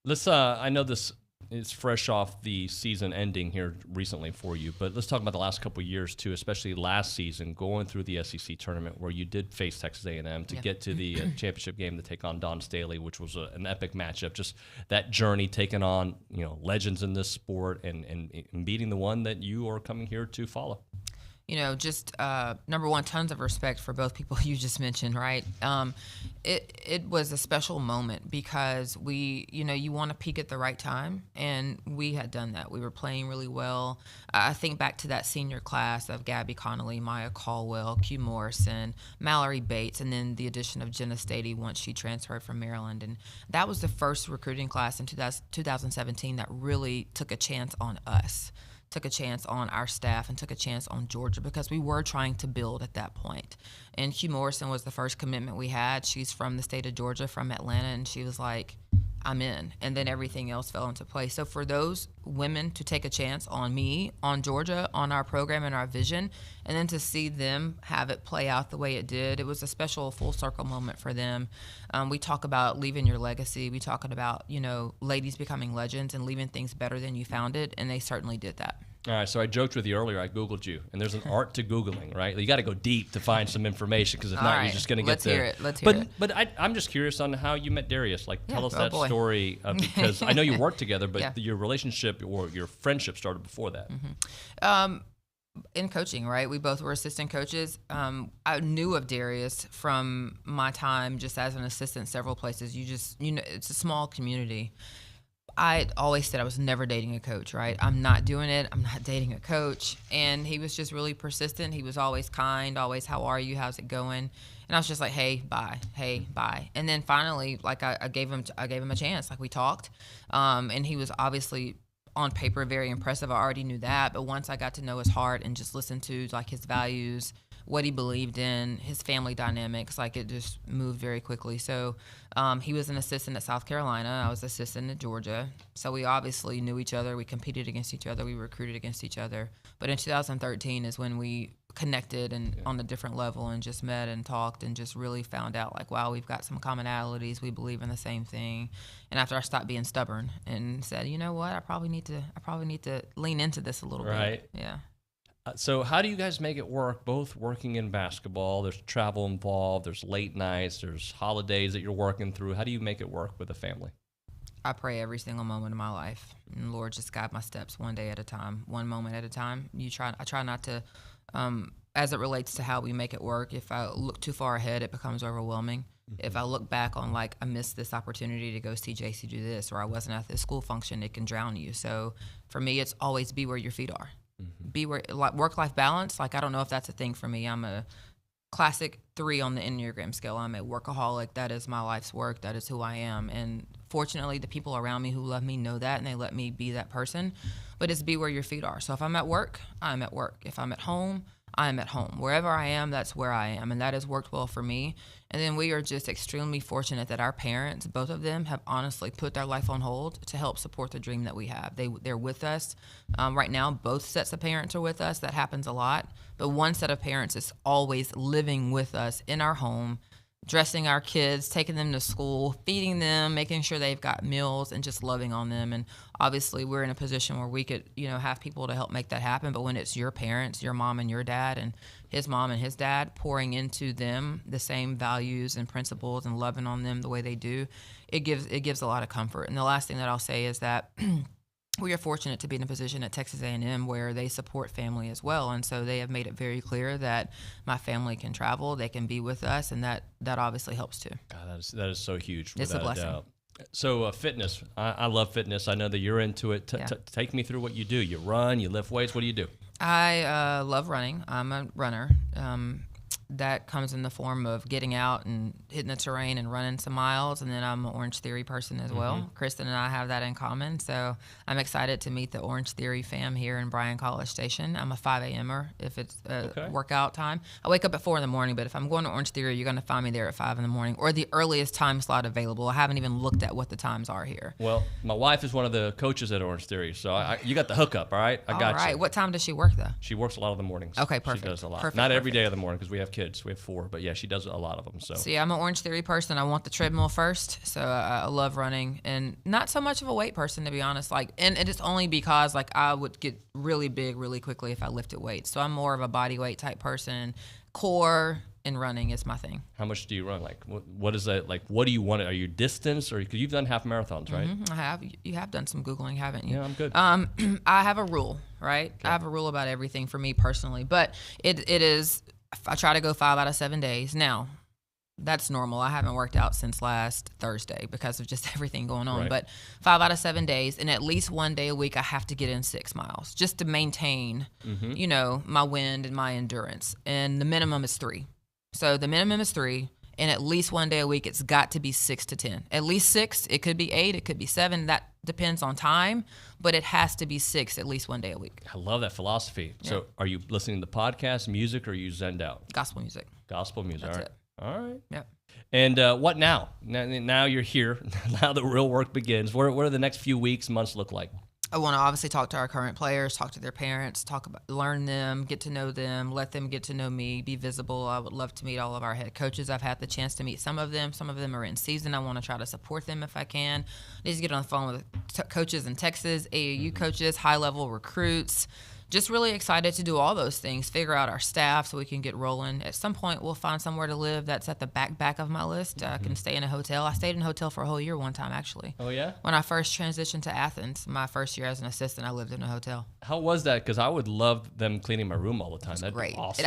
Let's. I know this is fresh off the season ending here recently for you, but let's talk about the last couple of years too, especially last season, going through the SEC tournament where you did face Texas A&M to get to the championship game to take on Don Staley, which was an epic matchup. Just that journey, taking on legends in this sport and beating the one that you are coming here to follow. Just number one, tons of respect for both people you just mentioned, right? It was a special moment because you want to peak at the right time, and we had done that. We were playing really well. I think back to that senior class of Gabby Connolly, Maya Caldwell, Q Morrison, Mallory Bates, and then the addition of Jenna Stady once she transferred from Maryland. And that was the first recruiting class in 2017 that really took a chance on us. Took a chance on our staff and took a chance on Georgia, because we were trying to build at that point. And Q Morrison was the first commitment we had. She's from the state of Georgia, from Atlanta, and she was like, I'm in. And then everything else fell into place. So for those women to take a chance on me, on Georgia, on our program and our vision, and then to see them have it play out the way it did, it was a special full circle moment for them. We talk about leaving your legacy. We talk about, ladies becoming legends and leaving things better than you found it, and they certainly did that. All right, so I joked with you earlier. I Googled you, and there's an art to Googling, right? You got to go deep to find some information, because if not, you're just going to get there. Let's hear it. But I'm just curious on how you met Darius. Tell us that story, because I know you worked together, but your relationship or your friendship started before that. In coaching, right? We both were assistant coaches. I knew of Darius from my time just as an assistant several places. It's a small community. I always said I was never dating a coach, right? I'm not doing it. I'm not dating a coach. And he was just really persistent. He was always kind, always, how are you? How's it going? And I was just like, hey, bye. And then finally, I gave him a chance. We talked. And he was obviously on paper very impressive. I already knew that. But once I got to know his heart and just listen to his values, what he believed in, his family dynamics, it just moved very quickly. So he was an assistant at South Carolina. I was assistant at Georgia. So we obviously knew each other. We competed against each other. We recruited against each other. But in 2013 is when we connected and on a different level and just met and talked and just really found out wow, we've got some commonalities. We believe in the same thing. And after I stopped being stubborn and said, you know what, I probably need to lean into this a little bit. Yeah. So how do you guys make it work, both working in basketball? There's travel involved, there's late nights, there's holidays that you're working through. How do you make it work with a family? I pray every single moment of my life. And Lord, just guide my steps one day at a time, one moment at a time. I try not to, as it relates to how we make it work, if I look too far ahead, it becomes overwhelming. Mm-hmm. If I look back on I missed this opportunity to go see JC do this, or I wasn't at this school function, it can drown you. So for me, it's always be where your feet are. Mm-hmm. Be where work-life balance. I don't know if that's a thing for me. I'm a classic 3 on the Enneagram scale. I'm a workaholic. That is my life's work. That is who I am. And fortunately, the people around me who love me know that, and they let me be that person. But it's be where your feet are. So if I'm at work, I'm at work. If I'm at home, I'm at home. Wherever I am, that's where I am. And that has worked well for me. And then we are just extremely fortunate that our parents, both of them, have honestly put their life on hold to help support the dream that we have. They're with us. Right now, both sets of parents are with us. That happens a lot. But one set of parents is always living with us in our home, dressing our kids, taking them to school, feeding them, making sure they've got meals, and just loving on them. And obviously, we're in a position where we could, have people to help make that happen. But when it's your parents, your mom and your dad, and his mom and his dad pouring into them the same values and principles and loving on them the way they do, it gives a lot of comfort. And the last thing that I'll say is that we are fortunate to be in a position at Texas A&M where they support family as well. And so they have made it very clear that my family can travel, they can be with us, and that obviously helps too. God, that is so huge. It's a blessing. Doubt. So fitness, I love fitness. I know that you're into it. Take me through what you do. You run, you lift weights. What do you do? I love running. I'm a runner. That comes in the form of getting out and hitting the terrain and running some miles. And then I'm an Orange Theory person as well. Kristen and I have that in common. So I'm excited to meet the Orange Theory fam here in Bryan College Station. I'm a 5 a.m.er if it's workout time. I wake up at 4 in the morning, but if I'm going to Orange Theory, you're going to find me there at 5 in the morning or the earliest time slot available. I haven't even looked at what the times are here. Well, my wife is one of the coaches at Orange Theory. So you got the hookup, all right? I got you. All right. What time does she work, though? She works a lot of the mornings. Okay, perfect. She does a lot. Perfect, Not every day of the morning because we have kids. We have 4, but yeah, she does a lot of them. So yeah, I'm an Orange Theory person. I want the treadmill first, so I love running, and not so much of a weight person, to be honest. And it's only because I would get really big really quickly if I lifted weights. So I'm more of a body weight type person. Core and running is my thing. How much do you run? What is that? What do you want? Are you distance, or because you've done half marathons, right? I have. You have done some Googling, haven't you? Yeah, I'm good. I have a rule, right? Okay. I have a rule about everything for me personally, but it is. I try to go 5 out of 7 days. Now, that's normal. I haven't worked out since last Thursday because of just everything going on. Right. But 5 out of 7 days, and at least 1 day a week, I have to get in 6 miles just to maintain, my wind and my endurance. And the minimum is 3. So the minimum is 3, and at least 1 day a week, it's got to be 6 to 10. At least 6. It could be 8. It could be 7. That depends on time, but it has to be 6 at least 1 day a week. I love that philosophy. Yeah. So are you listening to podcasts, music, or are you zenned out? Gospel music. Gospel music. That's all right. It. All right. Yep. And what now? Now you're here. Now the real work begins. What are the next few weeks, months look like? I want to obviously talk to our current players, talk to their parents, learn them, get to know them, let them get to know me, be visible. I would love to meet all of our head coaches. I've had the chance to meet some of them. Some of them are in season. I want to try to support them if I can. I need to get on the phone with coaches in Texas, AAU coaches, high-level recruits. Just really excited to do all those things, figure out our staff so we can get rolling. At some point, we'll find somewhere to live that's at the back of my list. I can stay in a hotel. I stayed in a hotel for a whole year one time, actually. Oh, yeah? When I first transitioned to Athens, my first year as an assistant, I lived in a hotel. How was that? Because I would love them cleaning my room all the time. That'd great. Be awesome.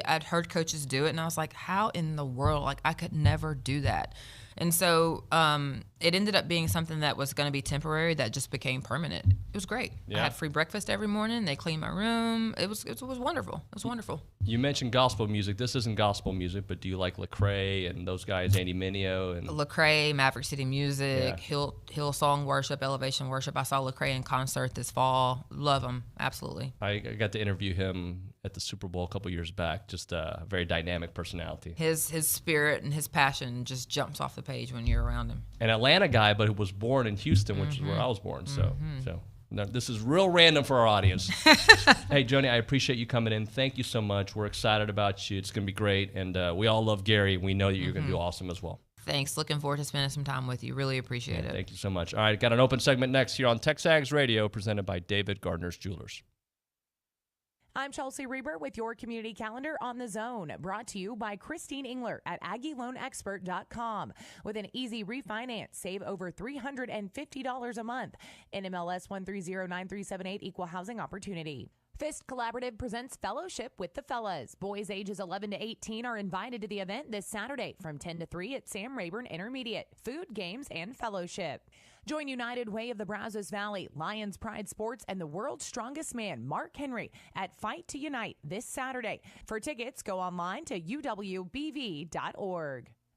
I'd heard coaches do it, and I was like, how in the world? I could never do that. And so it ended up being something that was going to be temporary that just became permanent. It was great. Yeah. I had free breakfast every morning. They cleaned my room. It was wonderful. It was wonderful. You mentioned gospel music. This isn't gospel music, but do you like Lecrae and those guys, Andy Mineo? And Lecrae, Maverick City Music, yeah. Hillsong Worship, Elevation Worship. I saw Lecrae in concert this fall. Love him. Absolutely. I got to interview him at the Super Bowl a couple years back. Just a very dynamic personality. His spirit and his passion just jumps off the page when you're around him. An Atlanta guy, but who was born in Houston, which is where I was born. So no, this is real random for our audience. Hey, Joni, I appreciate you coming in. Thank you so much. We're excited about you. It's going to be great. And we all love Gary. We know that you're going to do awesome as well. Thanks. Looking forward to spending some time with you. Really appreciate it. Thank you so much. All right, got an open segment next here on TexAgs Radio, presented by David Gardner's Jewelers. I'm Chelsea Reber with your community calendar on The Zone, brought to you by Christine Engler at AggieLoanExpert.com. With an easy refinance, save over $350 a month. NMLS 1309378, Equal Housing Opportunity. Fist Collaborative presents Fellowship with the Fellas. Boys ages 11 to 18 are invited to the event this Saturday from 10 to 3 at Sam Rayburn Intermediate. Food, games, and fellowship. Join United Way of the Brazos Valley, Lions Pride Sports, and the world's strongest man, Mark Henry, at Fight to Unite this Saturday. For tickets, go online to uwbv.org.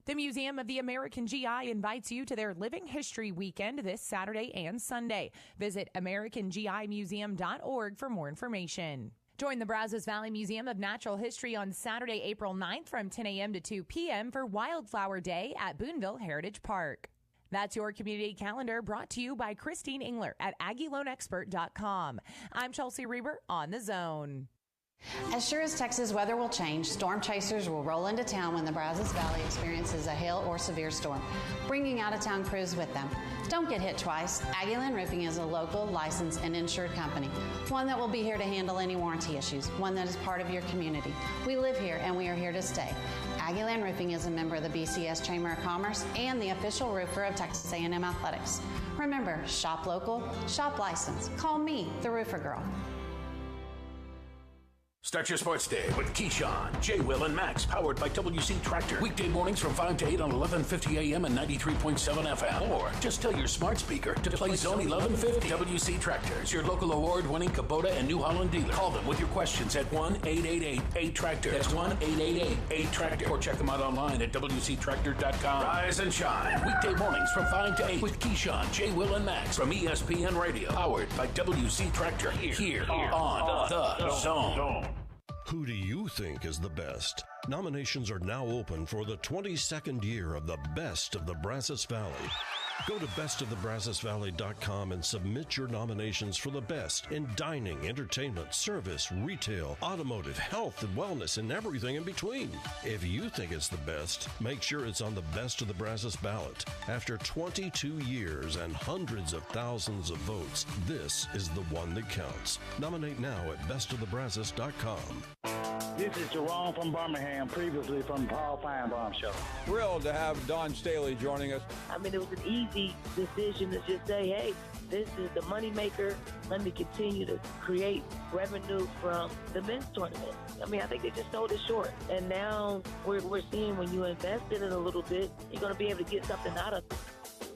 The Museum of the American GI invites you to their Living History Weekend this Saturday and Sunday. Visit AmericanGIMuseum.org for more information. Join the Brazos Valley Museum of Natural History on Saturday, April 9th from 10 a.m. to 2 p.m. for Wildflower Day at Boonville Heritage Park. That's your community calendar brought to you by Christine Engler at AggieLoanExpert.com. I'm Chelsea Reber on The Zone. As sure as Texas weather will change, storm chasers will roll into town when the Brazos Valley experiences a hail or severe storm, bringing out-of-town crews with them. Don't get hit twice. Aggieland Roofing is a local, licensed, and insured company, one that will be here to handle any warranty issues, one that is part of your community. We live here, and we are here to stay. Aggieland Roofing is a member of the BCS Chamber of Commerce and the official roofer of Texas A&M Athletics. Remember, shop local, shop licensed. Call me, the Roofer Girl. Start your sports day with Keyshawn, J. Will, and Max, powered by WC Tractor. Weekday mornings from 5 to 8 on 1150 AM and 93.7 FM. Or just tell your smart speaker to play Zone 1150. WC Tractor is your local award-winning Kubota and New Holland dealer. Call them with your questions at 1-888-8-TRACTOR. That's 1-888-8-TRACTOR. Or check them out online at WCTractor.com. Rise and shine. Weekday mornings from 5 to 8 with Keyshawn, J. Will, and Max from ESPN Radio. Powered by WC Tractor. Here on The Zone. Who do you think is the best? Nominations are now open for the 22nd year of the Best of the Brazos Valley. Go to bestofthebrazosvalley.com and submit your nominations for the best in dining, entertainment, service, retail, automotive, health, and wellness, and everything in between. If you think it's the best, make sure it's on the Best of the Brazos ballot. After 22 years and hundreds of thousands of votes, this is the one that counts. Nominate now at bestofthebrazos.com. This is Jerome from Birmingham, previously from the Paul Feinbaum Show. Thrilled to have Don Staley joining us. I mean, it was an easy decision to just say, hey, this is the moneymaker. Let me continue to create revenue from the men's tournament. I mean, I think they just sold it short. And now we're seeing when you invest in it a little bit, you're going to be able to get something out of it.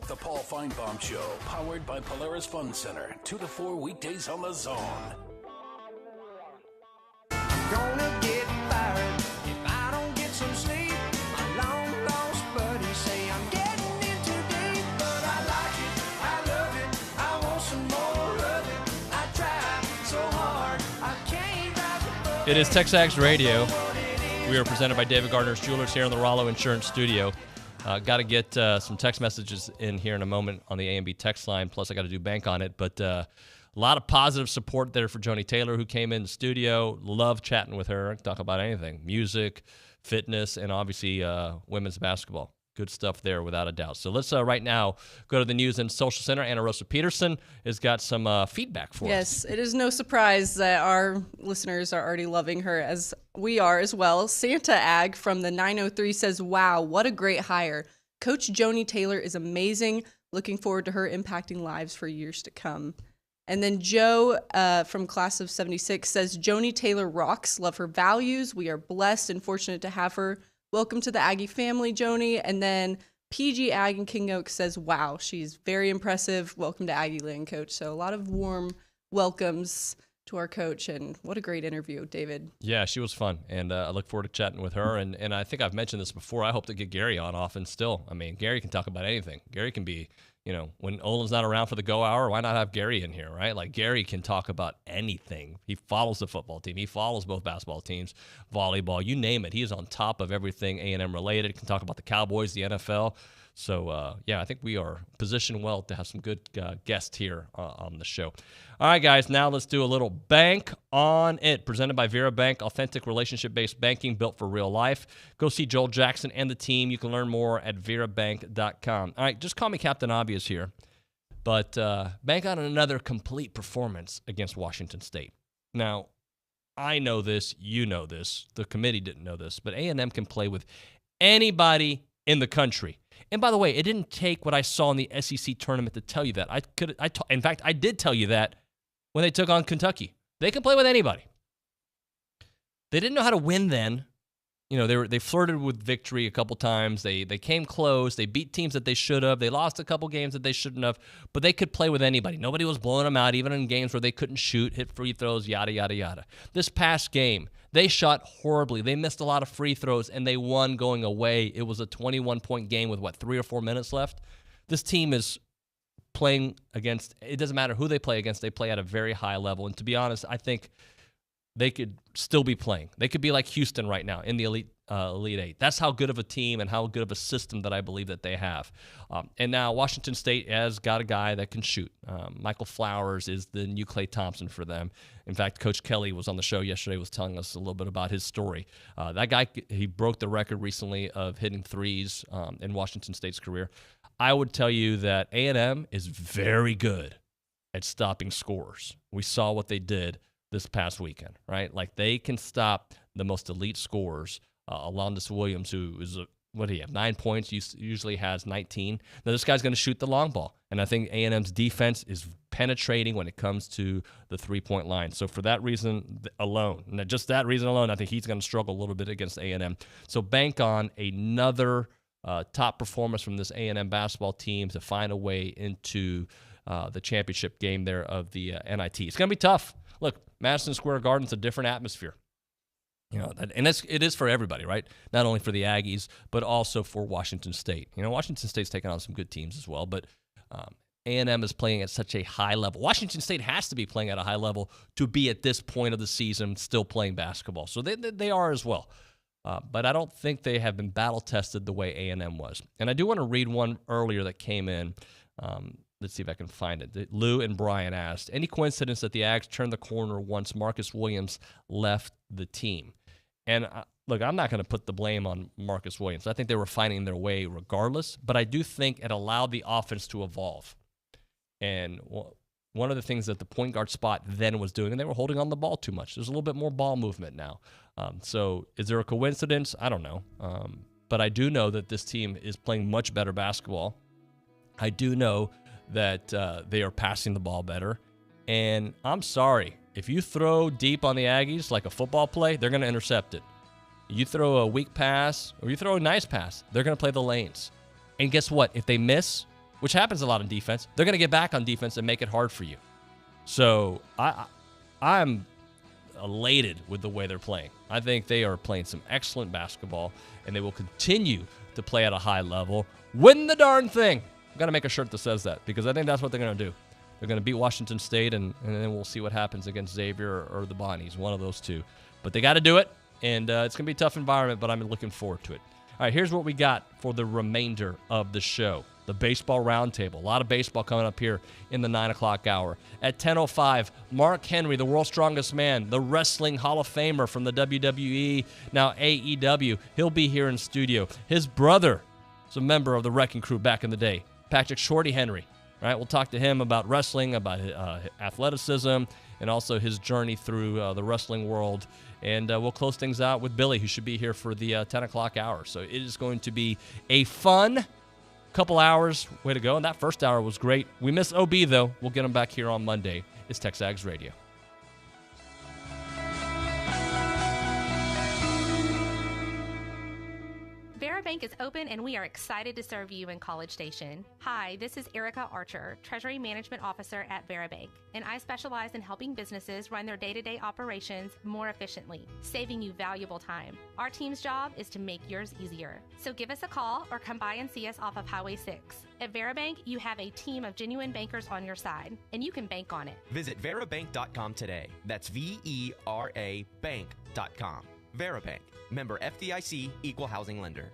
The Paul Feinbaum Show, powered by Polaris Fund Center, 2 to 4 weekdays on The Zone. Gonna get fired if I don't get some sleep. My long lost buddies say I'm getting in too deep, but I like it, I love it, I want some more of it. I try so hard, I can't drive the bus. It is TexAgs Radio. We are presented by David Gardner's Jewelers here in the Rollo Insurance Studio. Got to get some text messages in here in a moment on the A&B text line, plus I got to do bank on it, but a lot of positive support there for Joni Taylor, who came in the studio. Love chatting with her. Talk about anything. Music, fitness, and obviously women's basketball. Good stuff there, without a doubt. So let's right now go to the News and Social Center. Anna Rosa Peterson has got some feedback for us. Yes, it is no surprise that our listeners are already loving her, as we are as well. Santa Ag from the 903 says, wow, what a great hire. Coach Joni Taylor is amazing. Looking forward to her impacting lives for years to come. And then Joe from Class of 76 says, Joni Taylor rocks, love her values. We are blessed and fortunate to have her. Welcome to the Aggie family, Joni. And then PG Ag in King Oak says, wow, she's very impressive. Welcome to Aggie Land, Coach. So a lot of warm welcomes to our coach, and what a great interview, David. Yeah, she was fun, and I look forward to chatting with her. And I think I've mentioned this before. I hope to get Gary on often still. I mean, Gary can talk about anything. Gary can be, you know, when Olin's not around for the go hour, why not have Gary in here, right? Like, Gary can talk about anything. He follows the football team. He follows both basketball teams, volleyball, you name it. He is on top of everything A&M related. Can talk about the Cowboys, the NFL. So, yeah, I think we are positioned well to have some good guests here on the show. All right, guys, now let's do a little Bank on It, presented by Vera Bank, authentic relationship-based banking built for real life. Go see Joel Jackson and the team. You can learn more at verabank.com. All right, just call me Captain Obvious here, but bank on another complete performance against Washington State. Now, I know this, you know this, the committee didn't know this, but A&M can play with anybody in the country. And by the way, it didn't take what I saw in the SEC tournament to tell you that. In fact, I did tell you that when they took on Kentucky. They can play with anybody. They didn't know how to win then. they flirted with victory a couple times. They came close. They beat teams that they should have. They lost a couple games that they shouldn't have, but they could play with anybody. Nobody was blowing them out, even in games where they couldn't shoot, hit free throws, yada, yada, yada. This past game, they shot horribly. They missed a lot of free throws, and they won going away. It was a 21-point game with, 3 or 4 minutes left? This team is playing against, it doesn't matter who they play against, they play at a very high level. And to be honest, I think they could still be playing. They could be like Houston right now in the Elite Eight. That's how good of a team and how good of a system that I believe that they have. And now Washington State has got a guy that can shoot. Michael Flowers is the new Klay Thompson for them. In fact, Coach Kelly was on the show yesterday, was telling us a little bit about his story. That guy, he broke the record recently of hitting threes in Washington State's career. I would tell you that A&M is very good at stopping scorers. We saw what they did this past weekend, right? Like, they can stop the most elite scorers. Alondas Williams, who is, what do you have, 9 points, usually has 19. Now, this guy's going to shoot the long ball, and I think A&M's defense is penetrating when it comes to the three-point line. So for that reason alone, and just that reason alone, I think he's going to struggle a little bit against A&M. So bank on another top performance from this A&M basketball team to find a way into the championship game there of the NIT. It's going to be tough. Look, Madison Square Garden's a different atmosphere. And it is for everybody, right? Not only for the Aggies, but also for Washington State. Washington State's taken on some good teams as well, but A&M is playing at such a high level. Washington State has to be playing at a high level to be at this point of the season still playing basketball. So they are as well. But I don't think they have been battle-tested the way A&M was. And I do want to read one earlier that came in. Let's see if I can find it. Lou and Brian asked, any coincidence that the Ags turned the corner once Marcus Williams left the team? And look, I'm not going to put the blame on Marcus Williams. I think they were finding their way regardless, but I do think it allowed the offense to evolve. And one of the things that the point guard spot then was doing, and they were holding on the ball too much. There's a little bit more ball movement now. So is there a coincidence? I don't know. But I do know that this team is playing much better basketball. I do know that they are passing the ball better. And I'm sorry, if you throw deep on the Aggies like a football play, they're going to intercept it. You throw a weak pass or you throw a nice pass, they're going to play the lanes. And guess what? If they miss, which happens a lot in defense, they're going to get back on defense and make it hard for you. So I'm elated with the way they're playing. I think they are playing some excellent basketball, and they will continue to play at a high level. Win the darn thing. I've got to make a shirt that says that, because I think that's what they're going to do. They're going to beat Washington State, and then we'll see what happens against Xavier or the Bonnies, one of those two. But they got to do it, and it's going to be a tough environment, but I'm looking forward to it. All right, here's what we got for the remainder of the show. The baseball roundtable. A lot of baseball coming up here in the 9 o'clock hour. At 10:05, Mark Henry, the world's strongest man, the wrestling Hall of Famer from the WWE, now AEW. He'll be here in studio. His brother is a member of the Wrecking Crew back in the day, Patrick Shorty Henry. Right, we'll talk to him about wrestling, about athleticism, and also his journey through the wrestling world. And we'll close things out with Billy, who should be here for the 10 o'clock hour. So it is going to be a fun couple hours. Way to go. And that first hour was great. We miss OB, though. We'll get him back here on Monday. It's TexAgs Radio. Bank is open and we are excited to serve you in College Station. Hi, this is Erica Archer, Treasury Management Officer at Vera Bank, and I specialize in helping businesses run their day-to-day operations more efficiently, saving you valuable time. Our team's job is to make yours easier. So give us a call or come by and see us off of Highway 6. At Vera Bank, you have a team of genuine bankers on your side, and you can bank on it. Visit verabank.com today. That's VERA bank.com. Vera Bank, member FDIC, equal housing lender.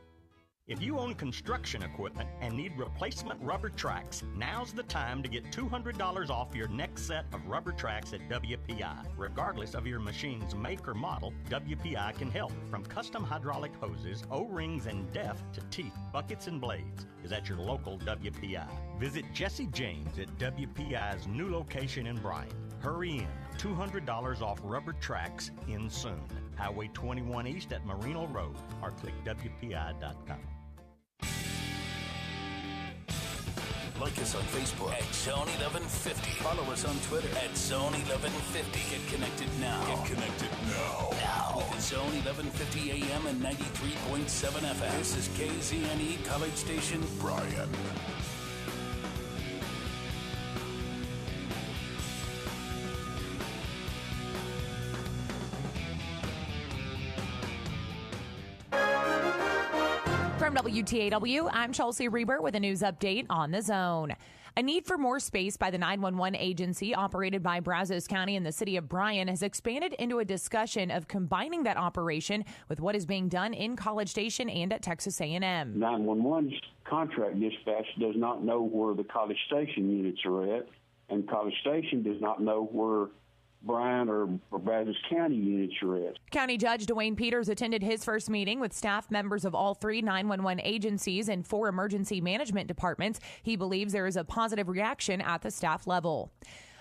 If you own construction equipment and need replacement rubber tracks, now's the time to get $200 off your next set of rubber tracks at WPI. Regardless of your machine's make or model, WPI can help. From custom hydraulic hoses, O-rings, and depth to teeth, buckets, and blades is at your local WPI. Visit Jesse James at WPI's new location in Bryan. Hurry in. $200 off rubber tracks in soon. Highway 21 East at Marino Road, or click WPI.com. Like us on Facebook at Zone 1150. Follow us on Twitter at Zone 1150. Get connected now. Get connected now. With Zone 1150 AM and 93.7 FM. This is KZNE College Station, Bryan. From WTAW, I'm Chelsea Reber with a news update on the Zone. A need for more space by the 911 agency operated by Brazos County and the city of Bryan has expanded into a discussion of combining that operation with what is being done in College Station and at Texas A&M. 911's contract dispatch does not know where the College Station units are at, and College Station does not know where Bryan or Brazos County units are at. County Judge Dwayne Peters attended his first meeting with staff members of all 3 911 agencies and 4 emergency management departments. He believes there is a positive reaction at the staff level.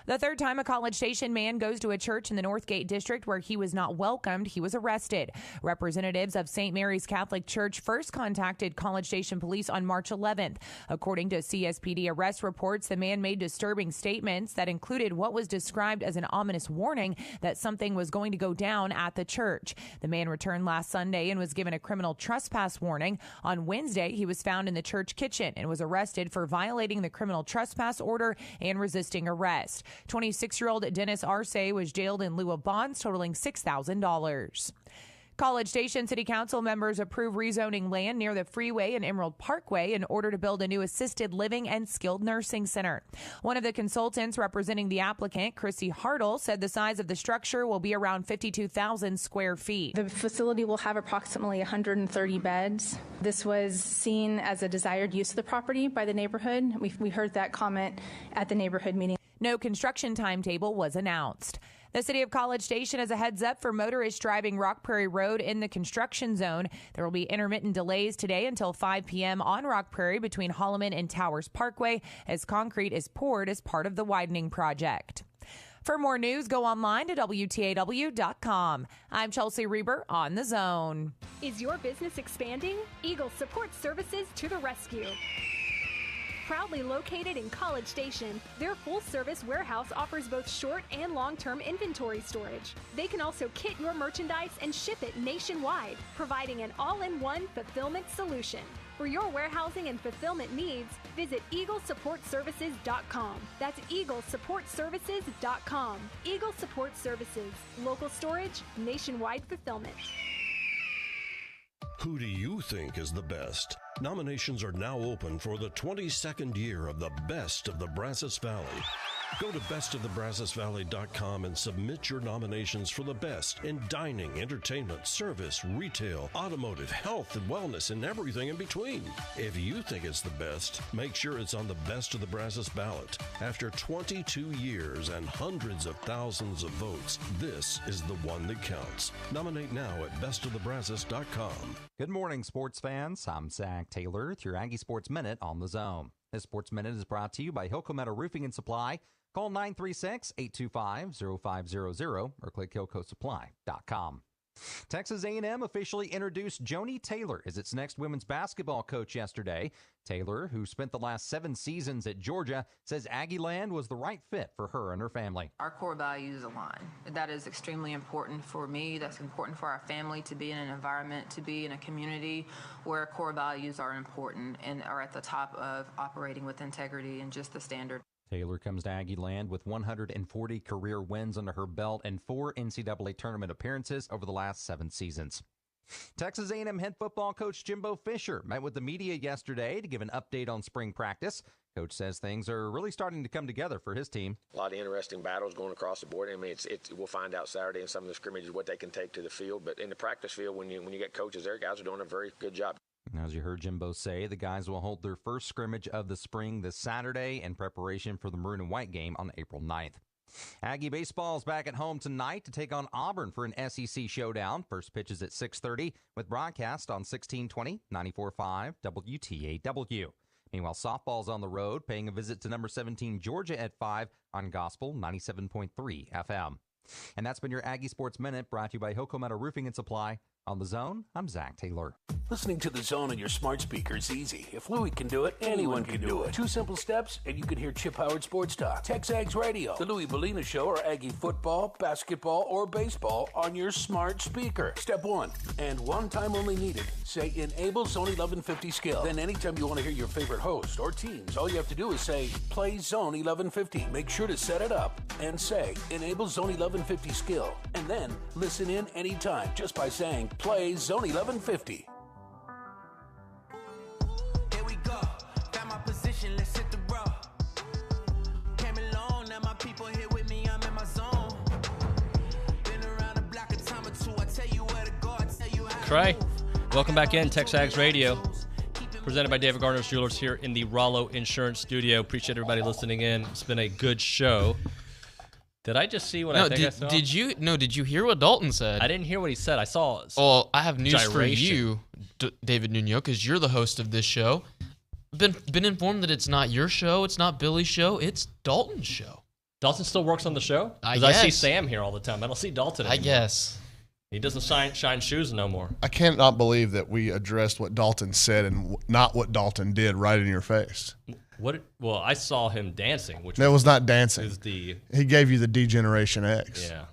The third time a College Station man goes to a church in the Northgate district where he was not welcomed, he was arrested. Representatives of St. Mary's Catholic Church first contacted College Station police on March 11th. According to CSPD arrest reports, the man made disturbing statements that included what was described as an ominous warning that something was going to go down at the church. The man returned last Sunday and was given a criminal trespass warning. On Wednesday, he was found in the church kitchen and was arrested for violating the criminal trespass order and resisting arrest. 26-year-old Dennis Arce was jailed in lieu of bonds totaling $6,000. College Station City Council members approved rezoning land near the freeway and Emerald Parkway in order to build a new assisted living and skilled nursing center. One of the consultants representing the applicant, Chrissy Hartle, said the size of the structure will be around 52,000 square feet. The facility will have approximately 130 beds. This was seen as a desired use of the property by the neighborhood. We heard that comment at the neighborhood meeting. No construction timetable was announced. The city of College Station has a heads up for motorists driving Rock Prairie Road in the construction zone. There will be intermittent delays today until 5 p.m. on Rock Prairie between Holloman and Towers Parkway as concrete is poured as part of the widening project. For more news, go online to WTAW.com. I'm Chelsea Reber on The Zone. Is your business expanding? Eagle Support Services to the rescue. Proudly located in College Station, their full-service warehouse offers both short and long-term inventory storage. They can also kit your merchandise and ship it nationwide, providing an all-in-one fulfillment solution. For your warehousing and fulfillment needs, visit EagleSupportServices.com. That's EagleSupportServices.com. Eagle Support Services, local storage, nationwide fulfillment. Who do you think is the best? Nominations are now open for the 22nd year of the Best of the Brazos Valley. Go to bestofthebrazosvalley.com and submit your nominations for the best in dining, entertainment, service, retail, automotive, health, and wellness, and everything in between. If you think it's the best, make sure it's on the Best of the Brazos ballot. After 22 years and hundreds of thousands of votes, this is the one that counts. Nominate now at bestofthebrazos.com. Good morning, sports fans. I'm Zach Taylor with your Aggie Sports Minute on the Zone. This Sports Minute is brought to you by Hilco Metal Roofing and Supply. Call 936-825-0500 or click HilcoSupply.com. Texas A&M officially introduced Joni Taylor as its next women's basketball coach yesterday. Taylor, who spent the last 7 seasons at Georgia, says Aggie Land was the right fit for her and her family. Our core values align. That is extremely important for me. That's important for our family, to be in an environment, to be in a community where core values are important and are at the top of operating with integrity and just the standard. Taylor comes to Aggie Land with 140 career wins under her belt and 4 NCAA tournament appearances over the last 7 seasons. Texas A&M head football coach Jimbo Fisher met with the media yesterday to give an update on spring practice. Coach says things are really starting to come together for his team. A lot of interesting battles going across the board. I mean, we'll find out Saturday in some of the scrimmages what they can take to the field. But in the practice field, when you get coaches there, guys are doing a very good job. As you heard Jimbo say, the guys will hold their first scrimmage of the spring this Saturday in preparation for the maroon and white game on April 9th. Aggie baseball is back at home tonight to take on Auburn for an SEC showdown. First pitch is at 6:30 with broadcast on 1620, 94.5 WTAW. Meanwhile, softball's on the road, paying a visit to number 17 Georgia at 5 on Gospel 97.3 FM. And that's been your Aggie Sports Minute, brought to you by Hilco Metal Roofing and Supply. On The Zone, I'm Zach Taylor. Listening to The Zone on your smart speaker is easy. If Louie can do it, anyone can do it. 2 simple steps, and you can hear Chip Howard Sports Talk, TexAgs Radio, The Louie Bellina Show, or Aggie football, basketball, or baseball on your smart speaker. Step 1, and one time only needed. Say Enable Zone 1150 skill. Then anytime you want to hear your favorite host or teams, all you have to do is say, play Zone 1150. Make sure to set it up and say, Enable Zone 1150 skill. And then listen in anytime just by saying, play Zone 1150. Here we go. Got my position, let's hit the road. Came along, now my people here with me, I'm in my zone. Been around the block a time or two, I tell you where to go, I tell you how. Trey, welcome back in TexAgs Radio, presented by David Gardner's Jewelers here in the Rollo Insurance Studio. Appreciate everybody listening in. It's been a good show. Did I just see what I think I saw? Did you hear what Dalton said? I didn't hear what he said. I saw. Well, I have news gyration. for you, David Nuño, because you're the host of this show. Been informed that it's not your show, it's not Billy's show, it's Dalton's show. Dalton still works on the show? I Because guess. I see Sam here all the time. I don't see Dalton anymore. I guess. He doesn't shine shoes no more. I cannot believe that we addressed what Dalton said and not what Dalton did right in your face. Well, I saw him dancing, which that was not dancing. He gave you the D-Generation X. Yeah.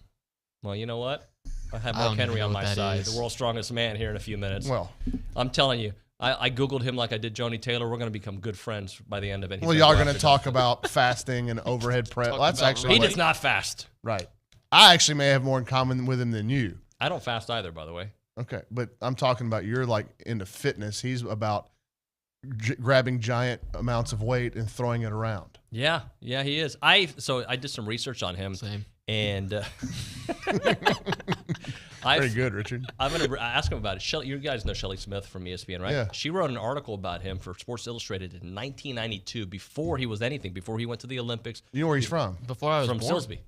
Well, you know what? I have Mark Henry on my side, the world's strongest man, here in a few minutes. Well, I'm telling you, I Googled him like I did Joni Taylor. We're going to become good friends by the end of it. Well, y'all are going to talk about fasting and overhead press. Well, that's actually he does not fast. Right. I actually may have more in common with him than you. I don't fast either, by the way. Okay, but I'm talking about you're like into fitness. He's about grabbing giant amounts of weight and throwing it around. Yeah, he is. So I did some research on him. Same. And very good, Richard. I'm going to ask him about it. You guys know Shelley Smith from ESPN, right? Yeah. She wrote an article about him for Sports Illustrated in 1992, before he was anything, before he went to the Olympics. You know where he's from? Before I was from born. Silsbee.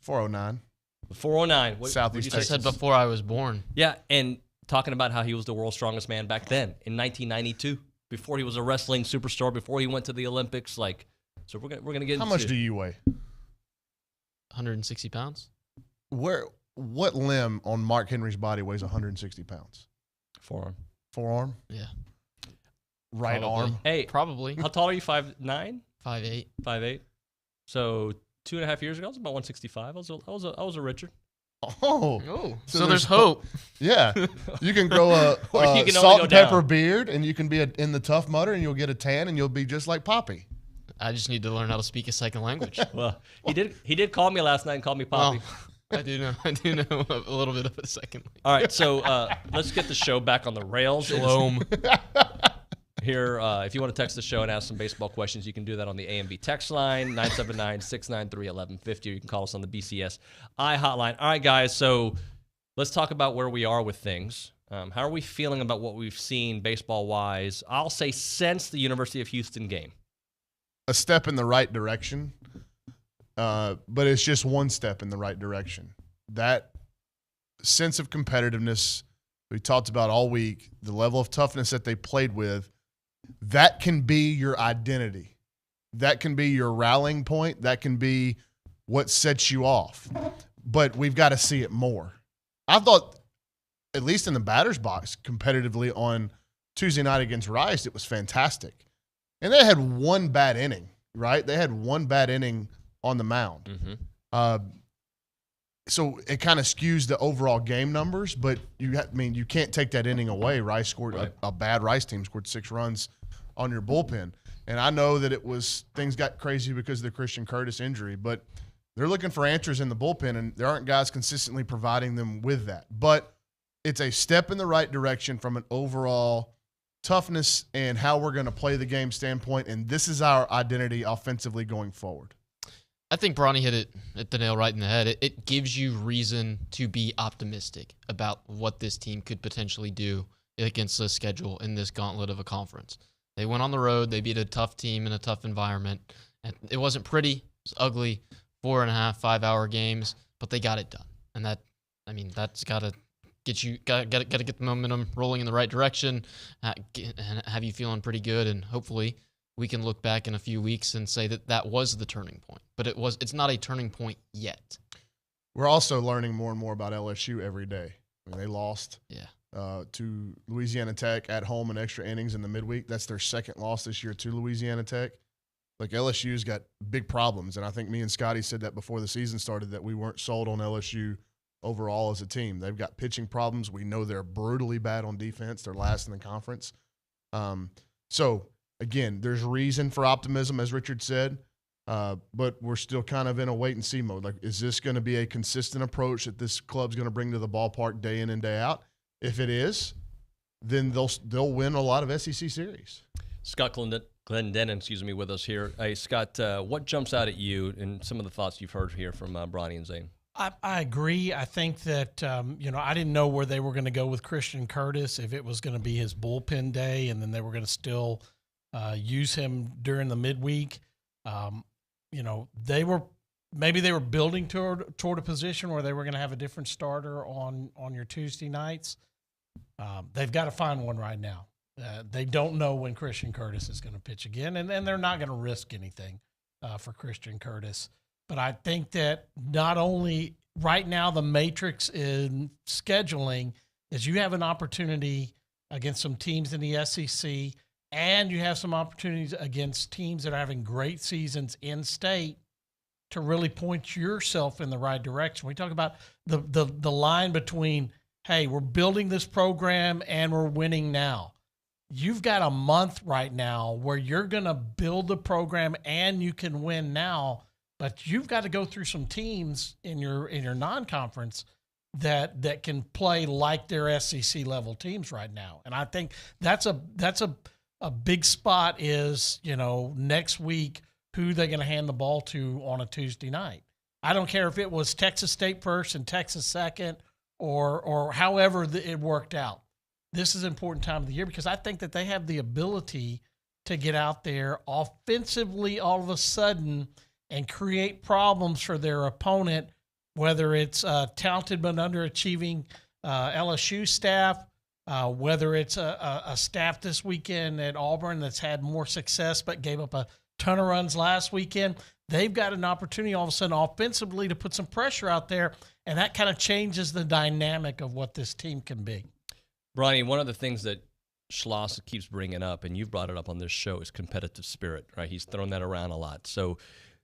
409. 409. Southeast I said before I was born. Yeah, and talking about how he was the world's strongest man back then in 1992, before he was a wrestling superstar, before he went to the Olympics. So we're gonna get. How much do you weigh? 160 pounds. What limb on Mark Henry's body weighs 160 pounds? Forearm. Forearm? Yeah. Right Probably. arm? Hey, probably. How tall are you? 5'9"? 5'8". 5'8". So 2.5 years ago, I was about 165. I was a Richard. Oh. So there's hope. Yeah. You can grow a salt and pepper beard, and you can be in the Tough Mudder, and you'll get a tan, and you'll be just like Poppy. I just need to learn how to speak a second language. Well, he did call me last night and call me Poppy. Well, I do know a little bit of a second language. All right, so let's get the show back on the rails. Shalom. Here, if you want to text the show and ask some baseball questions, you can do that on the A&B text line, 979-693-1150. You can call us on the BCS hotline. All right, guys, so let's talk about where we are with things. How are we feeling about what we've seen baseball-wise, I'll say, since the University of Houston game? A step in the right direction, but it's just one step in the right direction. That sense of competitiveness we talked about all week, the level of toughness that they played with, that can be your identity. That can be your rallying point. That can be what sets you off. But we've got to see it more. I thought, at least in the batter's box, competitively on Tuesday night against Rice, it was fantastic. And they had one bad inning, right? They had one bad inning on the mound. Mm-hmm. So it kind of skews the overall game numbers, but you can't take that inning away. Rice scored a bad Rice team scored 6 runs on your bullpen. And I know that things got crazy because of the Christian Curtis injury, but they're looking for answers in the bullpen, and there aren't guys consistently providing them with that. But it's a step in the right direction from an overall toughness and how we're going to play the game standpoint, and this is our identity offensively going forward. I think Bronny hit the nail right in the head. It gives you reason to be optimistic about what this team could potentially do against the schedule in this gauntlet of a conference. They went on the road. They beat a tough team in a tough environment. And it wasn't pretty. It was ugly. 4.5, 5-hour games, but they got it done. And that's got to get you got to get the momentum rolling in the right direction, and have you feeling pretty good. And hopefully we can look back in a few weeks and say that was the turning point. But it's not a turning point yet. We're also learning more and more about LSU every day. I mean, they lost to Louisiana Tech at home in extra innings in the midweek. That's their second loss this year to Louisiana Tech. Like, LSU's got big problems, and I think me and Scotty said that before the season started, that we weren't sold on LSU overall as a team. They've got pitching problems. We know they're brutally bad on defense. They're last in the conference. So, again, there's reason for optimism, as Richard said, but we're still kind of in a wait-and-see mode. Like, is this going to be a consistent approach that this club's going to bring to the ballpark day in and day out? If it is, then they'll win a lot of SEC series. Scott Glendenin, with us here. Hey, Scott, what jumps out at you and some of the thoughts you've heard here from Bronny and Zane? I agree. I think that, I didn't know where they were going to go with Christian Curtis, if it was going to be his bullpen day and then they were going to still use him during the midweek. They were building toward a position where they were going to have a different starter on your Tuesday nights. They've got to find one right now. They don't know when Christian Curtis is going to pitch again, and they're not going to risk anything for Christian Curtis. But I think that not only right now the matrix in scheduling is you have an opportunity against some teams in the SEC, and you have some opportunities against teams that are having great seasons in state to really point yourself in the right direction. We talk about the line between, hey, we're building this program and we're winning now. You've got a month right now where you're going to build the program and you can win now, but you've got to go through some teams in your non-conference that can play like their SEC level teams right now. And I think that's a big spot is, next week, who they're going to hand the ball to on a Tuesday night. I don't care if it was Texas State first and Texas second or however it worked out. This is an important time of the year because I think that they have the ability to get out there offensively all of a sudden and create problems for their opponent, whether it's talented but underachieving LSU staff, whether it's a staff this weekend at Auburn that's had more success but gave up a ton of runs last weekend. They've got an opportunity all of a sudden offensively to put some pressure out there, and that kind of changes the dynamic of what this team can be. Bronny, one of the things that Schloss keeps bringing up, and you've brought it up on this show, is competitive spirit, right? He's thrown that around a lot. So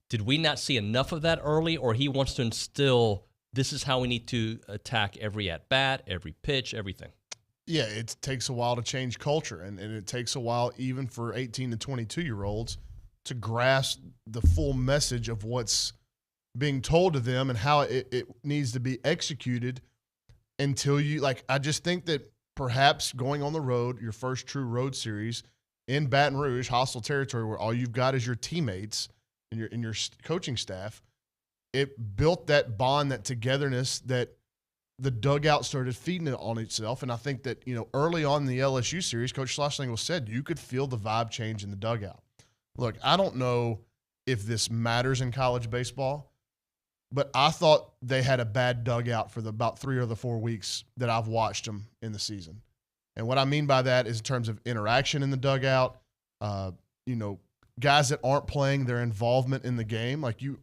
did we not see enough of that early, or he wants to instill this is how we need to attack every at-bat, every pitch, everything? Yeah, it takes a while to change culture, and it takes a while even for 18 to 22-year-olds to grasp the full message of what's being told to them and how it needs to be executed until you – I just think that perhaps going on the road, your first true road series in Baton Rouge, hostile territory where all you've got is your teammates and your coaching staff, it built that bond, that togetherness that the dugout started feeding it on itself. And I think that, early on in the LSU series, Coach Schlossnagle said you could feel the vibe change in the dugout. Look, I don't know if this matters in college baseball, but I thought they had a bad dugout for about 3 or 4 weeks that I've watched them in the season. And what I mean by that is in terms of interaction in the dugout, guys that aren't playing, their involvement in the game. Like you